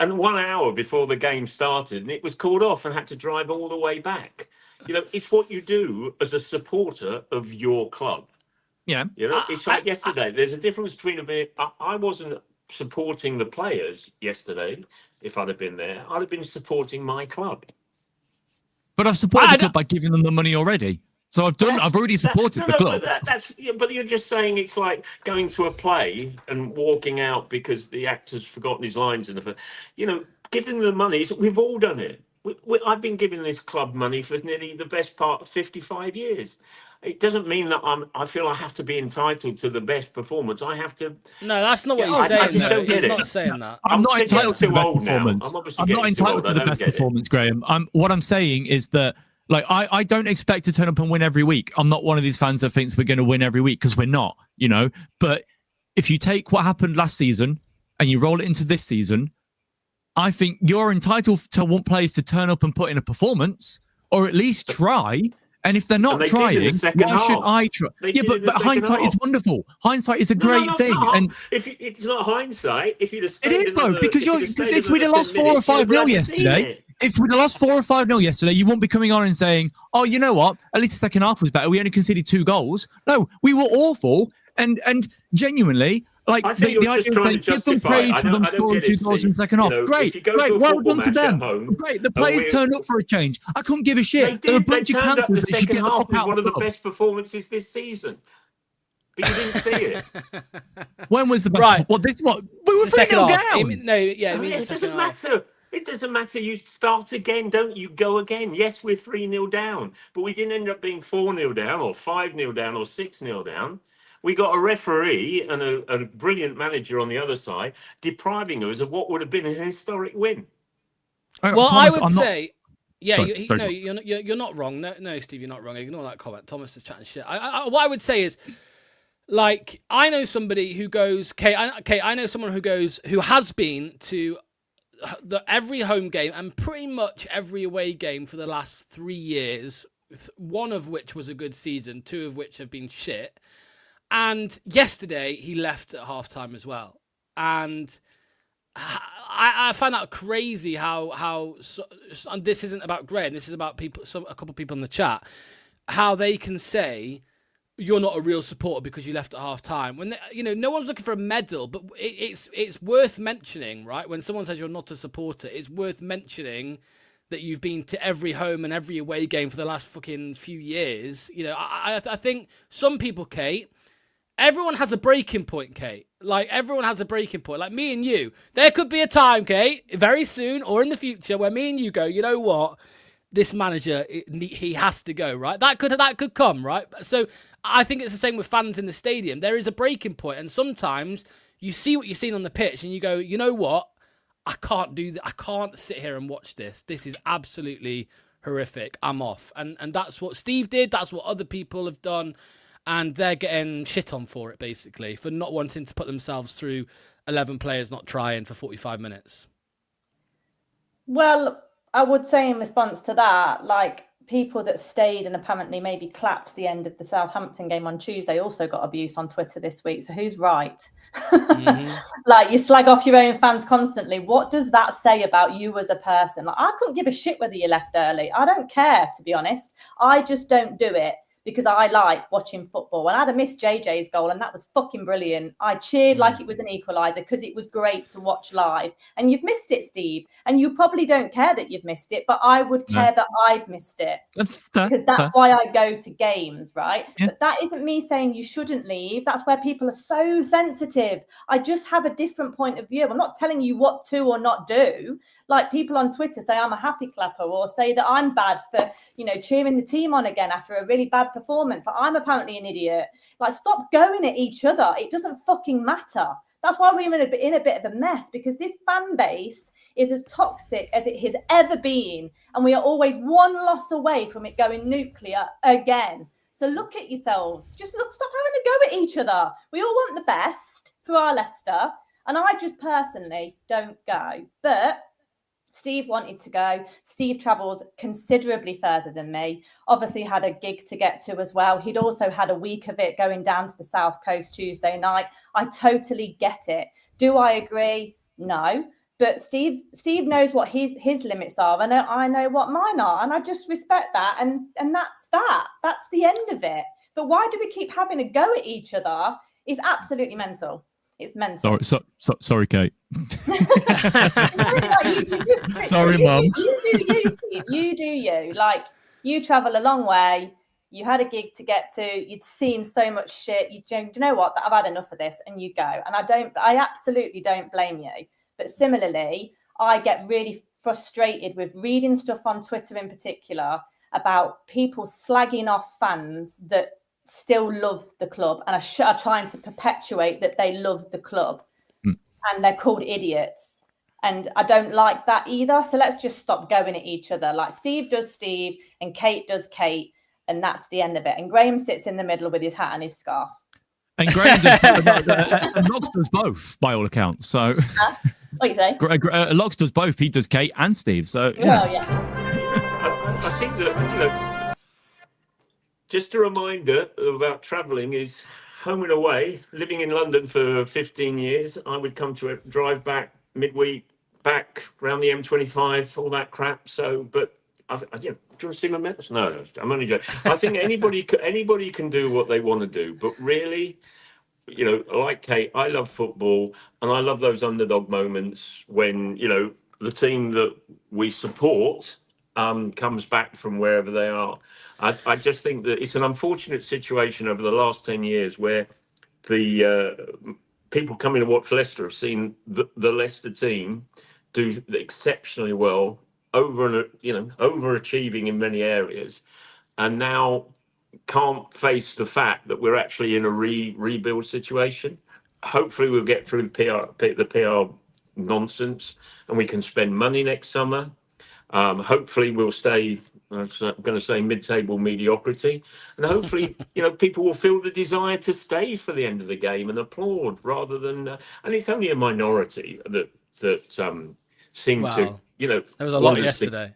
and 1 hour before the game started, and it was called off, and had to drive all the way back. It's what you do as a supporter of your club. Yeah, it's like yesterday. There's a difference between I wasn't supporting the players yesterday. If I'd have been there, I'd have been supporting my club. But I've supported the club by giving them the money already. So I've already supported the club. But you're just saying it's like going to a play and walking out because the actor's forgotten his lines in the. Giving them the money. We've all done it. I've been giving this club money for nearly the best part of 55 years. It doesn't mean that I feel I have to be entitled to the best performance. I have to. No, that's not what he's saying. I just don't get he's it. not saying that. I'm not entitled to the best performance. I'm not entitled to the best performance, Graham. What I'm saying is that, I don't expect to turn up and win every week. I'm not one of these fans that thinks we're going to win every week because we're not, But if you take what happened last season and you roll it into this season, I think you're entitled to want players to turn up and put in a performance or at least try. And if they're not trying, why should I try? Yeah, but hindsight is wonderful. Hindsight is a great thing. And if it's not hindsight, if you'd have it is though, because if we'd have lost 4 or 5-0 yesterday, you won't be coming on and saying, "Oh, you know what? At least the second half was better. We only conceded 2 goals." No, we were awful, and genuinely. The idea of saying, give them praise for them scoring 2 goals in the second half. Great. Well done to them. Great. The players turned up for a change. I couldn't give a shit. There were a bunch of cancers that should get the fuck out one of the best performances this season. But you didn't see it. When was the best? Right. Well, we were 3-0 down. It doesn't matter. It doesn't matter. You start again, don't you? Go again. Yes, we're 3-0 down, but we didn't end up being 4-0 down or 5-0 down or 6-0 down. We got a referee and a brilliant manager on the other side, depriving us of what would have been a historic win. Well, Thomas, I would say, you're not wrong. No, Steve, you're not wrong. Ignore that comment. Thomas is chatting shit. What I would say is, I know somebody who goes. I know someone who has been to every home game and pretty much every away game for the last 3 years. One of which was a good season, 2 of which have been shit. And yesterday he left at halftime as well, and I find that crazy. How and this isn't about Graham. This is about people. A couple of people in the chat. how they can say you're not a real supporter because you left at half time. When no one's looking for a medal, but it's worth mentioning, right? When someone says you're not a supporter, it's worth mentioning that you've been to every home and every away game for the last fucking few years. I think some people, Kate, everyone has a breaking point, Kate. Like, everyone has a breaking point. Like me and you. There could be a time, Kate, very soon or in the future, where me and you go, you know what? This manager, he has to go, right? That could come, right? So I think it's the same with fans in the stadium. There is a breaking point, and sometimes you see what you've seen on the pitch, and you go, you know what? I can't do that. I can't sit here and watch this. This is absolutely horrific. I'm off. And that's what Steve did. That's what other people have done. And they're getting shit on for it, basically, for not wanting to put themselves through 11 players not trying for 45 minutes. Well, I would say in response to that, like, people that stayed and apparently maybe clapped the end of the Southampton game on Tuesday also got abuse on Twitter this week. So who's right? Mm-hmm. Like, you slag off your own fans constantly. What does that say about you as a person? Like, I couldn't give a shit whether you left early. I don't care, to be honest. I just don't do it because I like watching football. And I'd have missed JJ's goal, and that was fucking brilliant. I cheered like it was an equaliser because it was great to watch live. And you've missed it, Steve. And you probably don't care that you've missed it, but I would care that I've missed it. Because that's why I go to games, right? Yeah. But that isn't me saying you shouldn't leave. That's where people are so sensitive. I just have a different point of view. I'm not telling you what to or not do. Like, people on Twitter say I'm a happy clapper, or say that I'm bad for, cheering the team on again after a really bad performance. Like, I'm apparently an idiot. Like, stop going at each other. It doesn't fucking matter. That's why we're in a bit of a mess, because this fan base is as toxic as it has ever been. And we are always one loss away from it going nuclear again. So look at yourselves. Stop having to go at each other. We all want the best for our Leicester. And I just personally don't go. But Steve wanted to go. Steve travels considerably further than me. Obviously had a gig to get to as well. He'd also had a week of it going down to the South Coast Tuesday night. I totally get it. Do I agree? No. But Steve knows what his limits are, and I know what mine are, and I just respect that. And that's that. That's the end of it. But why do we keep having to go at each other? It's absolutely mental. It's mental. Sorry, Kate. Sorry, Mum. You do you, Steve. You do you. Like, you travel a long way. You had a gig to get to. You'd seen so much shit. You know what? I've had enough of this, and you go. And I absolutely don't blame you. But similarly, I get really frustrated with reading stuff on Twitter in particular about people slagging off fans that still love the club and are trying to perpetuate that they love the club, and they're called idiots. And I don't like that either. So let's just stop going at each other. Like, Steve does Steve and Kate does Kate, and that's the end of it. And Graham sits in the middle with his hat and his scarf. And Graham and Locks does both, by all accounts. So what you say? Locks does both. He does Kate and Steve. So yeah. Well, yeah. I think that just a reminder about travelling is home and away. Living in London for 15 years, I would come to drive back midweek, back around the M25, all that crap. So, but do you want to see my medals? No, I'm only joking. I think anybody can do what they want to do, but really, like Kate, I love football, and I love those underdog moments when the team that we support comes back from wherever they are. I just think that it's an unfortunate situation over the last 10 years where the people coming to watch Leicester have seen the Leicester team do exceptionally well, overachieving in many areas, and now can't face the fact that we're actually in a rebuild situation. Hopefully we'll get through the PR nonsense, and we can spend money next summer. Hopefully we'll stay, I'm going to say, mid-table mediocrity, and hopefully people will feel the desire to stay for the end of the game and applaud rather than and it's only a minority that seem to there was a lot yesterday.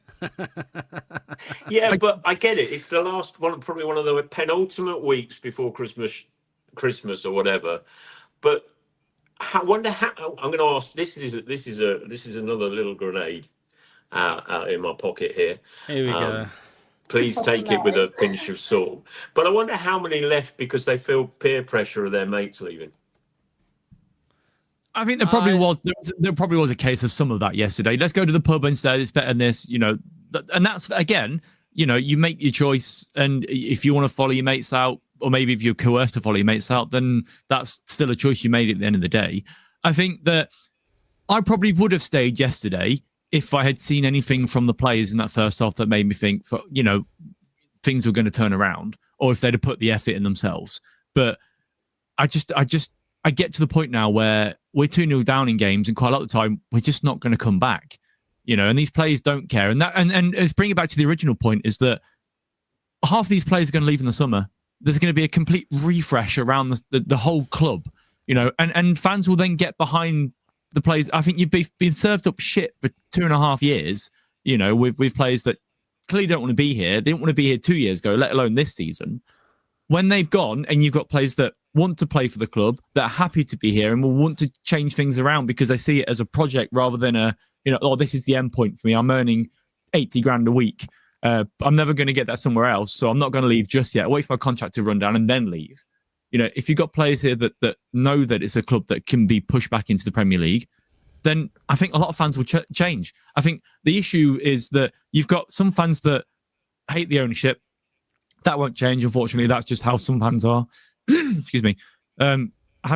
Yeah, but I get it. It's the last one, probably one of the penultimate weeks before Christmas or whatever. But I wonder how. I'm going to ask. This is another little grenade out in my pocket here. Here we go. Please take it with a pinch of salt. But I wonder how many left because they feel peer pressure of their mates leaving. I think there probably was a case of some of that yesterday. Let's go to the pub instead. It's better than this, and that's again, you make your choice. And if you want to follow your mates out, or maybe if you're coerced to follow your mates out, then that's still a choice you made at the end of the day. I think that I probably would have stayed yesterday if I had seen anything from the players in that first half that made me think, things were going to turn around, or if they'd have put the effort in themselves. But I get to the point now where we're 2-0 down in games, and quite a lot of the time we're just not going to come back, and these players don't care. And let's bring it back to the original point, is that half of these players are going to leave in the summer. There's going to be a complete refresh around the whole club, and fans will then get behind the players. I think you've been served up shit for 2.5 years, with players that clearly don't want to be here. They didn't want to be here 2 years ago, let alone this season. When they've gone, and you've got players that want to play for the club, that are happy to be here and will want to change things around because they see it as a project rather than this is the end point for me. I'm earning 80 grand a week. I'm never going to get that somewhere else, so I'm not going to leave just yet. I'll wait for my contract to run down and then leave. If you've got players here that know that it's a club that can be pushed back into the Premier League, then I think a lot of fans will change. I think the issue is that you've got some fans that hate the ownership. That won't change, unfortunately. That's just how some fans are. Excuse me. Having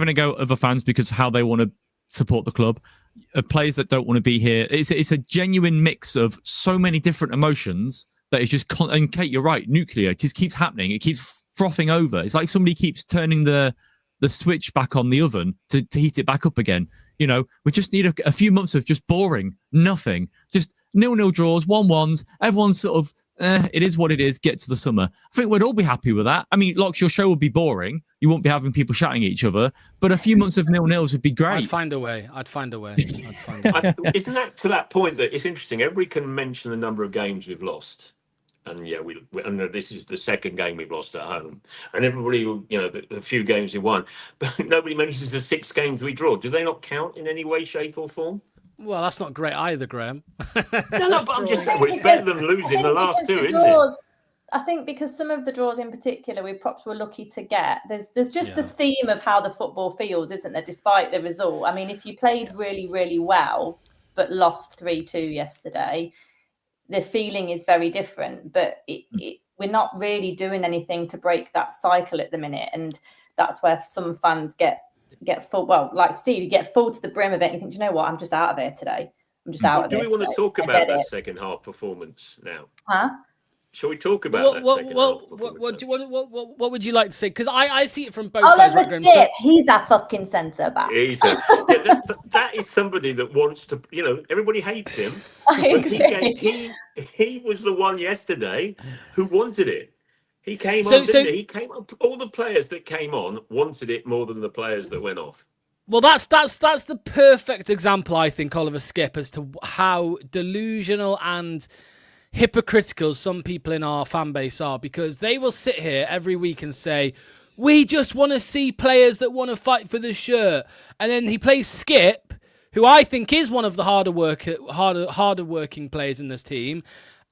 a go at other fans because how they want to support the club. Players that don't want to be here. It's a genuine mix of so many different emotions that it's just... and Kate, you're right. Nuclear. It just keeps happening. It keeps frothing over. It's like somebody keeps turning the switch back on the oven to heat it back up again. We just need a few months of just boring, nothing. Just 0-0 draws, 1-1s. Everyone's sort of... it is what it is. Get to the summer. I think we'd all be happy with that. I mean, Locks, your show would be boring. You won't be having people shouting at each other. But a few months of 0-0s would be great. I'd find a way. Isn't that to that point that it's interesting? Everybody can mention the number of games we've lost. And this is the second game we've lost at home. And everybody, the few games we won. But nobody mentions the 6 games we draw. Do they not count in any way, shape or form? Well, that's not great either, Graham. No, but I'm just saying, it's better than losing the last 2, isn't it? I think because some of the draws in particular we perhaps were lucky to get, there's just the theme of how the football feels, isn't there, despite the result? I mean, if you played really, really well, but lost 3-2 yesterday, the feeling is very different. But we're not really doing anything to break that cycle at the minute. And that's where some fans get full, well, like Steve, you get full to the brim of it and you think, do you know what, I'm just out of here today. I'm just out of here. Do we want to talk about that second half performance now? Shall we talk about that second half performance? What would you like to say? Because I see it from both sides. He's a fucking centre back. That is somebody that wants to, everybody hates him. But he was the one yesterday who wanted it. He came on, didn't he? He came on. All the players that came on wanted it more than the players that went off. Well, that's the perfect example, I think, Oliver Skip, as to how delusional and hypocritical some people in our fan base are, because they will sit here every week and say, we just want to see players that want to fight for the shirt. And then he plays Skip, who I think is one of the harder working players in this team.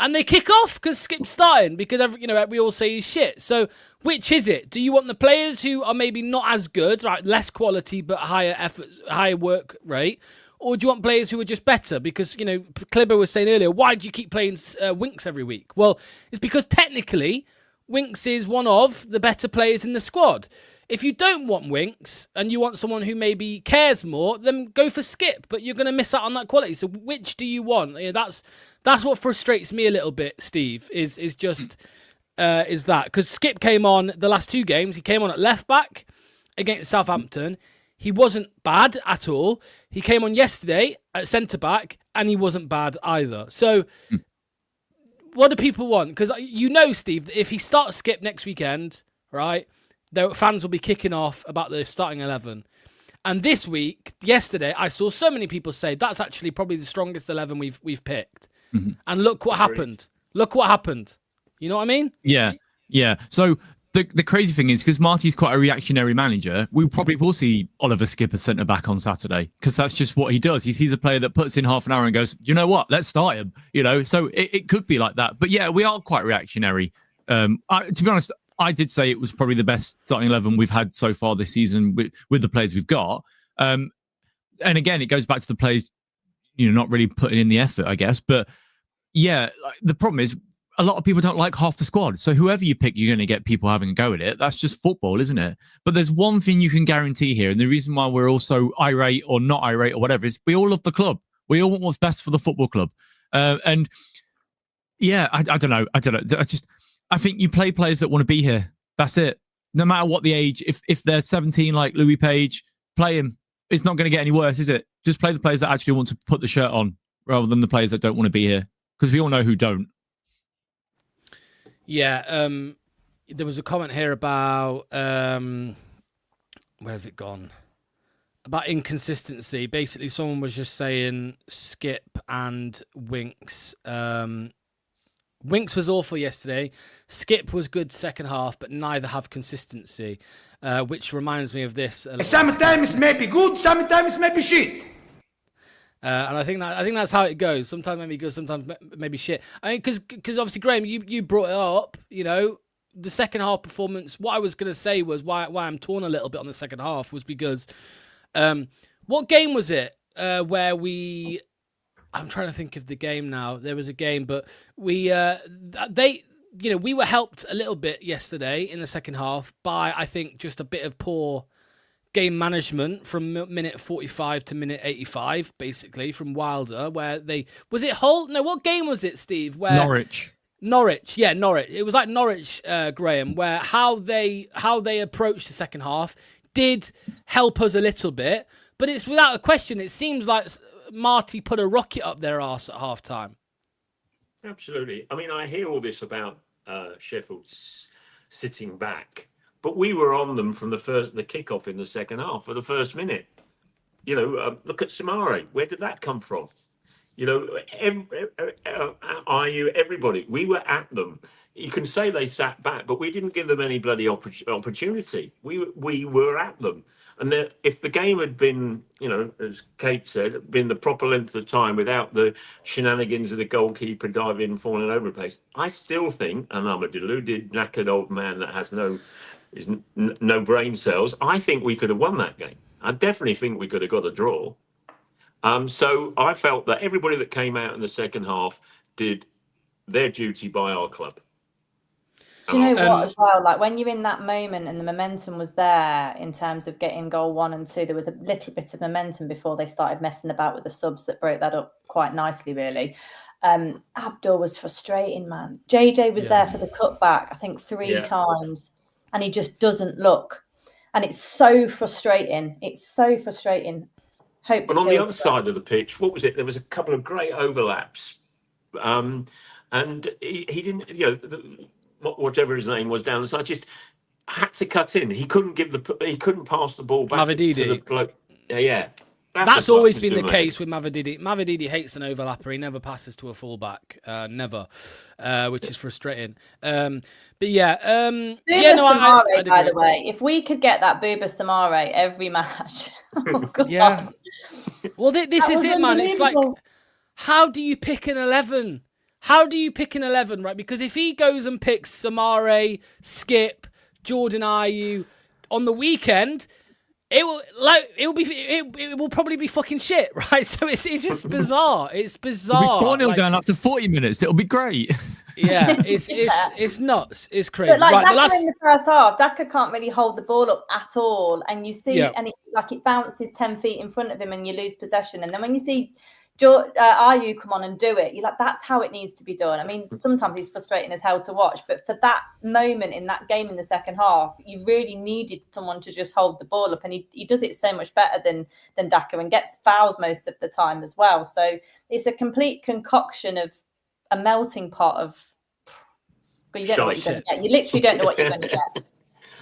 And they kick off because Skip's starting, because we all say he's shit. So which is it? Do you want the players who are maybe not as good, right, less quality but higher effort, higher work rate, or do you want players who are just better? Because Klibber was saying earlier, why do you keep playing Winks every week? Well, it's because technically Winks is one of the better players in the squad. If you don't want Winks and you want someone who maybe cares more, then go for Skip. But you're going to miss out on that quality. So which do you want? That's what frustrates me a little bit, Steve, is that. Because Skip came on the last 2 games. He came on at left back against Southampton. He wasn't bad at all. He came on yesterday at centre back and he wasn't bad either. So what do people want? Because Steve, that if he starts Skip next weekend, right, the fans will be kicking off about the starting 11. And this week, yesterday, I saw so many people say that's actually probably the strongest 11 we've picked. Mm-hmm. And look what happened. Look what happened. You know what I mean? Yeah. So the crazy thing is, because Marty's quite a reactionary manager, we probably will see Oliver Skipper centre back on Saturday, because that's just what he does. He sees a player that puts in half an hour and goes, you know what, let's start him. So it could be like that. But yeah, we are quite reactionary. To be honest, I did say it was probably the best starting 11 we've had so far this season with the players we've got. And again, it goes back to the players, not really putting in the effort, I guess. But yeah, the problem is, a lot of people don't like half the squad. So whoever you pick, you're going to get people having a go at it. That's just football, isn't it? But there's one thing you can guarantee here. And the reason why we're also irate or not irate or whatever is we all love the club. We all want what's best for the football club. And yeah, I don't know. I think you play players that want to be here. That's it. No matter what the age, if they're 17, like Louis Page, play him. It's not going to get any worse, is it? Just play the players that actually want to put the shirt on rather than the players that don't want to be here. Because we all know who don't. Yeah, there was a comment here about where's it gone? About inconsistency. Basically, someone was just saying Skip and Winks. Winks was awful yesterday. Skip was good second half, but neither have consistency, which reminds me of this. Sometimes maybe good, sometimes maybe shit. And I think that's how it goes. Sometimes maybe good, sometimes maybe shit. I mean, because obviously, Graham, you brought it up. The second half performance. What I was going to say was why I'm torn a little bit on the second half was because, what game was it where we? I'm trying to think of the game now. There was a game, but we we were helped a little bit yesterday in the second half by, I think, just a bit of poor game management from minute 45 to minute 85, basically, from Wilder, where was it Hull? No, what game was it, Steve? Where Norwich. Yeah, Norwich. It was like Norwich, Graham, where how they approached the second half did help us a little bit, but it's without a question, it seems like Marty put a rocket up their arse at half time. Absolutely. I mean, I hear all this about Sheffield sitting back, but we were on them from the kickoff in the second half for the first minute. Look at Samare. Where did that come from? Everybody. We were at them. You can say they sat back, but we didn't give them any bloody opportunity. We were at them. And if the game had been, as Kate said, been the proper length of time without the shenanigans of the goalkeeper diving, falling over the place, I still think, and I'm a deluded, knackered old man that has no brain cells, I think we could have won that game. I definitely think we could have got a draw. So I felt that everybody that came out in the second half did their duty by our club. Do you know what as well? Like when you're in that moment and the momentum was there in terms of getting goal 1 and 2, there was a little bit of momentum before they started messing about with the subs that broke that up quite nicely, really. Abdul was frustrating, man. JJ was there for the cutback, I think 3 times, and he just doesn't look. And it's so frustrating. But on the other side of the pitch, what was it? There was a couple of great overlaps. And he didn't, whatever his name was down the side, just had to cut in. He couldn't pass the ball back to the bloke. Yeah. That's always been the case with Mavididi. Mavididi hates an overlapper. He never passes to a fullback. Never. Which is frustrating. But yeah. Samare, by the way, if we could get that Booba Samare every match. Yeah. Well, this is it, man. It's like, how do you pick an 11? Right? Because if he goes and picks Samare, Skip, Jordan Ayew on the weekend, it will probably be fucking shit, right? So it's just bizarre. It's bizarre. We'll be 4-0 down after 40 minutes. It'll be great. Yeah, it's nuts. It's crazy. But like Daka in the first half, Daka can't really hold the ball up at all, and you see, and it bounces 10 feet in front of him, and you lose possession. And then when you see Ayew come on and do it, you're like, that's how it needs to be done. I mean, sometimes he's frustrating as hell to watch, but for that moment in that game in the second half, you really needed someone to just hold the ball up, and he does it so much better than Daka, and gets fouls most of the time as well. So it's a complete concoction of a melting pot of, but you don't know what you're going to get. You literally don't know what you're going to get.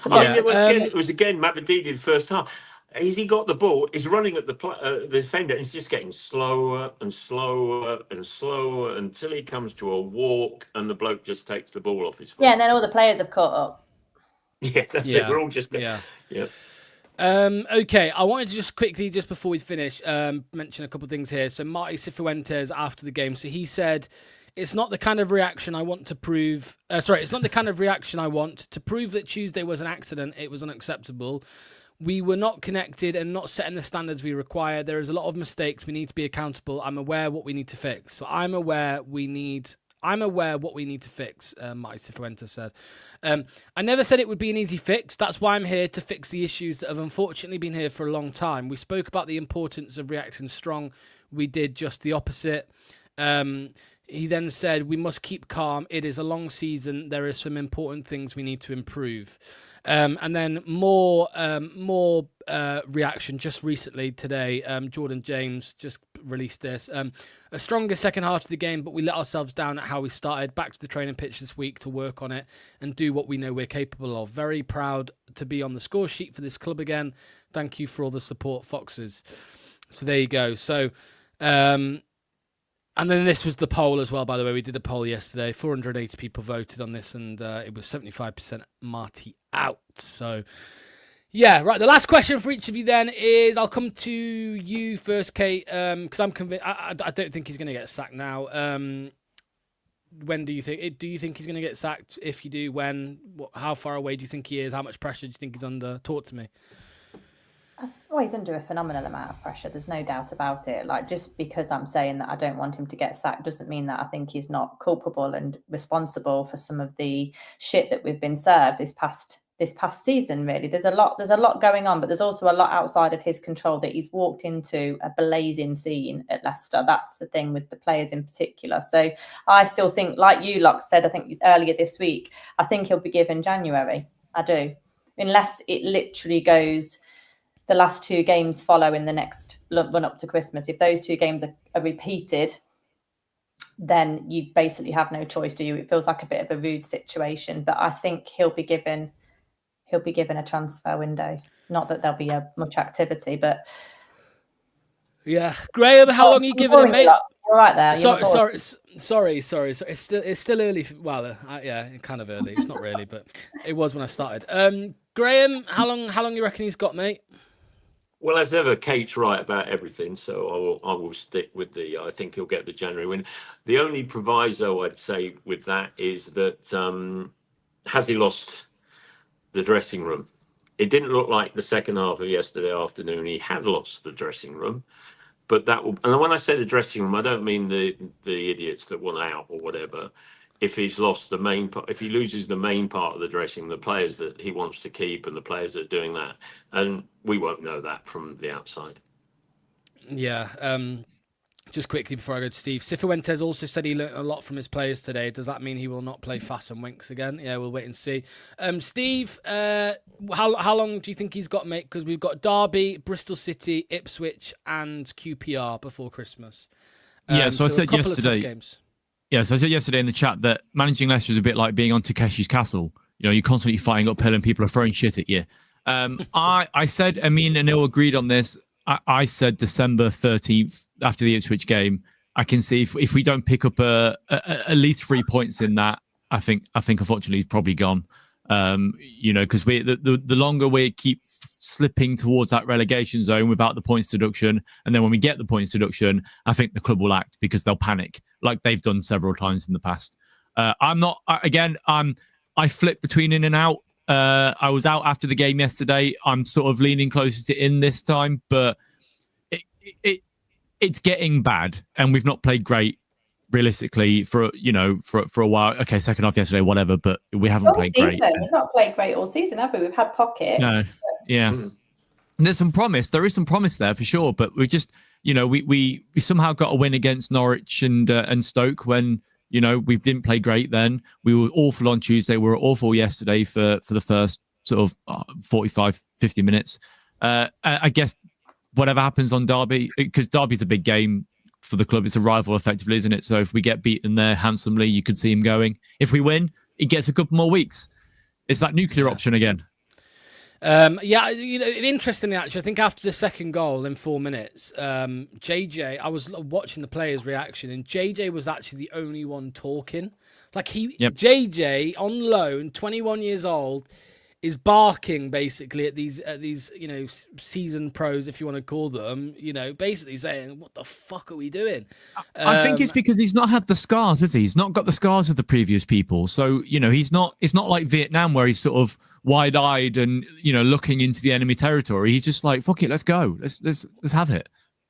It was again Mavididi the first half. As he got the ball, he's running at the defender, and he's just getting slower and slower and slower until he comes to a walk, and the bloke just takes the ball off his foot. Yeah, and then all the players have caught up. Yeah, that's it. We're all just yeah. Yeah. Okay, I wanted to just quickly, just before we finish, mention a couple of things here. So Marty Cifuentes after the game, so he said, "It's not the kind of reaction I want to prove. It's not the kind of reaction I want to prove that Tuesday was an accident. It was unacceptable. We were not connected and not setting the standards we require. There is a lot of mistakes. We need to be accountable. I'm aware what we need to fix. So I'm aware what we need to fix," Marty Cifuentes said. "I never said it would be an easy fix. That's why I'm here to fix the issues that have unfortunately been here for a long time. We spoke about the importance of reacting strong. We did just the opposite." He then said, "We must keep calm. It is a long season. There are some important things we need to improve." And then more reaction just recently today. Jordan James just released this. "A stronger second half of the game, but we let ourselves down at how we started. Back to the training pitch this week to work on it and do what we know we're capable of. Very proud to be on the score sheet for this club again. Thank you for all the support, Foxes." So there you go. So, and then this was the poll as well, by the way. We did a poll yesterday. 480 people voted on this, and it was 75% Marty out. So, yeah, right. The last question for each of you then is, I'll come to you first, Kate, because I'm convinced. I don't think he's going to get sacked now. When do you think? Do you think he's going to get sacked? If you do, when? How far away do you think he is? How much pressure do you think he's under? Talk to me. Well, he's under a phenomenal amount of pressure. There's no doubt about it. Like, just because I'm saying that I don't want him to get sacked doesn't mean that I think he's not culpable and responsible for some of the shit that we've been served this past season. Really, there's a lot going on, but there's also a lot outside of his control. That he's walked into a blazing scene at Leicester. That's the thing with the players in particular. So I still think, like you lot said, I think earlier this week, I think he'll be given January. I do, unless it literally goes. The last two games follow in the next run up to Christmas. If those two games are repeated, then you basically have no choice, do you? It feels like a bit of a rude situation, but I think he'll be given a transfer window. Not that there'll be much activity, but yeah, Graham, how long are you giving him, mate? You're right there. Sorry. It's still early. Well, yeah, kind of early. It's not really, but it was when I started. Graham, how long you reckon he's got, mate? Well, as ever, Kate's right about everything, so I will stick with I think he'll get the January win. The only proviso I'd say with that is that has he lost the dressing room? It didn't look like the second half of yesterday afternoon he had lost the dressing room, but and when I say the dressing room, I don't mean the idiots that want out or whatever. If he's lost the main part, if he loses the main part of the dressing, the players that he wants to keep and the players that are doing that, and we won't know that from the outside. Yeah. Just quickly before I go to Steve, Cifuentes also said he learned a lot from his players today. Does that mean he will not play Fass and Winks again? Yeah, we'll wait and see. Steve, how long do you think he's got, mate? Because we've got Derby, Bristol City, Ipswich, and QPR before Christmas. So I said yesterday. Yeah, so I said yesterday in the chat that managing Leicester is a bit like being on Takeshi's Castle. You know, you're constantly fighting uphill and people are throwing shit at you. I said, Amin and Neil agreed on this. I said December 13th after the Ipswich game. I can see if we don't pick up at least 3 points in that, I think unfortunately he's probably gone. Because the longer we keep slipping towards that relegation zone without the points deduction, and then when we get the points deduction, I think the club will act because they'll panic like they've done several times in the past. I flip between in and out. I was out after the game yesterday. I'm sort of leaning closer to in this time, but it's getting bad, and we've not played great. Realistically, for a while. Okay, second half yesterday, whatever, but we haven't played great. We've not played great all season, have we? We've had pockets. No, yeah. And there's some promise. There is some promise there for sure, but we just, we somehow got a win against Norwich and Stoke when we didn't play great. Then we were awful on Tuesday. We were awful yesterday for the first sort of 45, 50 minutes. I guess whatever happens on Derby, because Derby's a big game for the club. It's a rival effectively, isn't it? So if we get beaten there handsomely, you could see him going. If we win, he gets a couple more weeks. It's that nuclear option again. Interestingly, actually, I think after the second goal in 4 minutes, JJ, I was watching the players' reaction, and JJ was actually the only one talking. JJ on loan, 21 years old, is barking basically at these seasoned pros, if you want to call them, basically saying, what the fuck are we doing? I think it's because he's not had the scars, is he? He's not got the scars of the previous people. So, it's not like Vietnam where he's sort of wide-eyed and, looking into the enemy territory. He's just like, fuck it, let's go. Let's have it.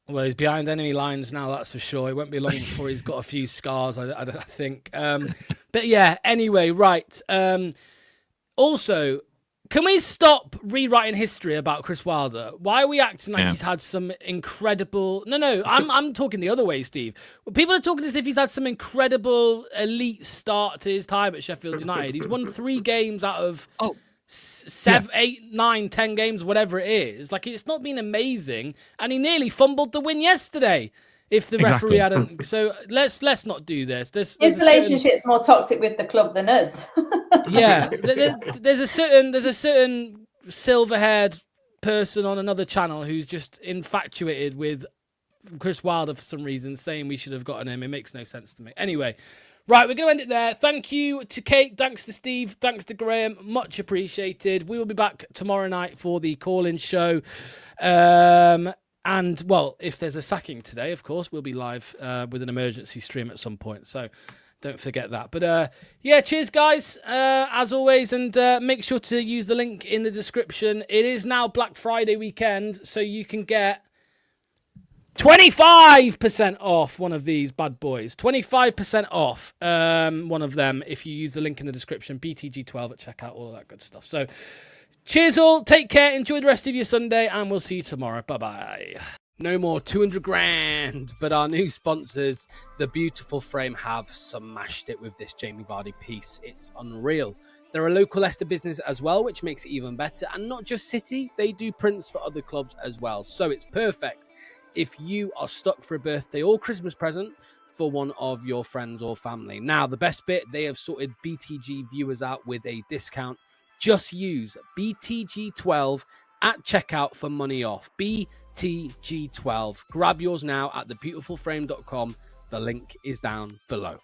Well, he's behind enemy lines now, that's for sure. It won't be long before he's got a few scars, I think. But yeah, anyway, right. Also, can we stop rewriting history about Chris Wilder? Why are we acting like he's had some incredible... No, I'm talking the other way, Steve. People are talking as if he's had some incredible elite start to his time at Sheffield United. He's won 3 games out of 7, 8, 9, 10 games, whatever it is. Like, it's not been amazing, and he nearly fumbled the win yesterday. If the referee hadn't, so let's not do this. His relationship's more toxic with the club than us. Yeah, there's a certain silver-haired person on another channel who's just infatuated with Chris Wilder for some reason, saying we should have gotten him. It makes no sense to me. Anyway, right, we're going to end it there. Thank you to Kate, thanks to Steve, thanks to Graham, much appreciated. We will be back tomorrow night for the call-in show. And, well, if there's a sacking today, of course, we'll be live with an emergency stream at some point. So don't forget that. But, yeah, cheers, guys, as always. And make sure to use the link in the description. It is now Black Friday weekend, so you can get 25% off one of these bad boys. 25% off one of them if you use the link in the description. BTG12 at checkout, all of that good stuff. So... cheers all, take care, enjoy the rest of your Sunday, and we'll see you tomorrow. Bye-bye. No more 200 grand, but our new sponsors, The Beautiful Frame, have smashed it with this Jamie Vardy piece. It's unreal. They're a local Leicester business as well, which makes it even better. And not just City, they do prints for other clubs as well. So it's perfect if you are stuck for a birthday or Christmas present for one of your friends or family. Now, the best bit, they have sorted BTG viewers out with a discount. Just use BTG12 at checkout for money off. BTG12. Grab yours now at thebeautifulframe.com. The link is down below.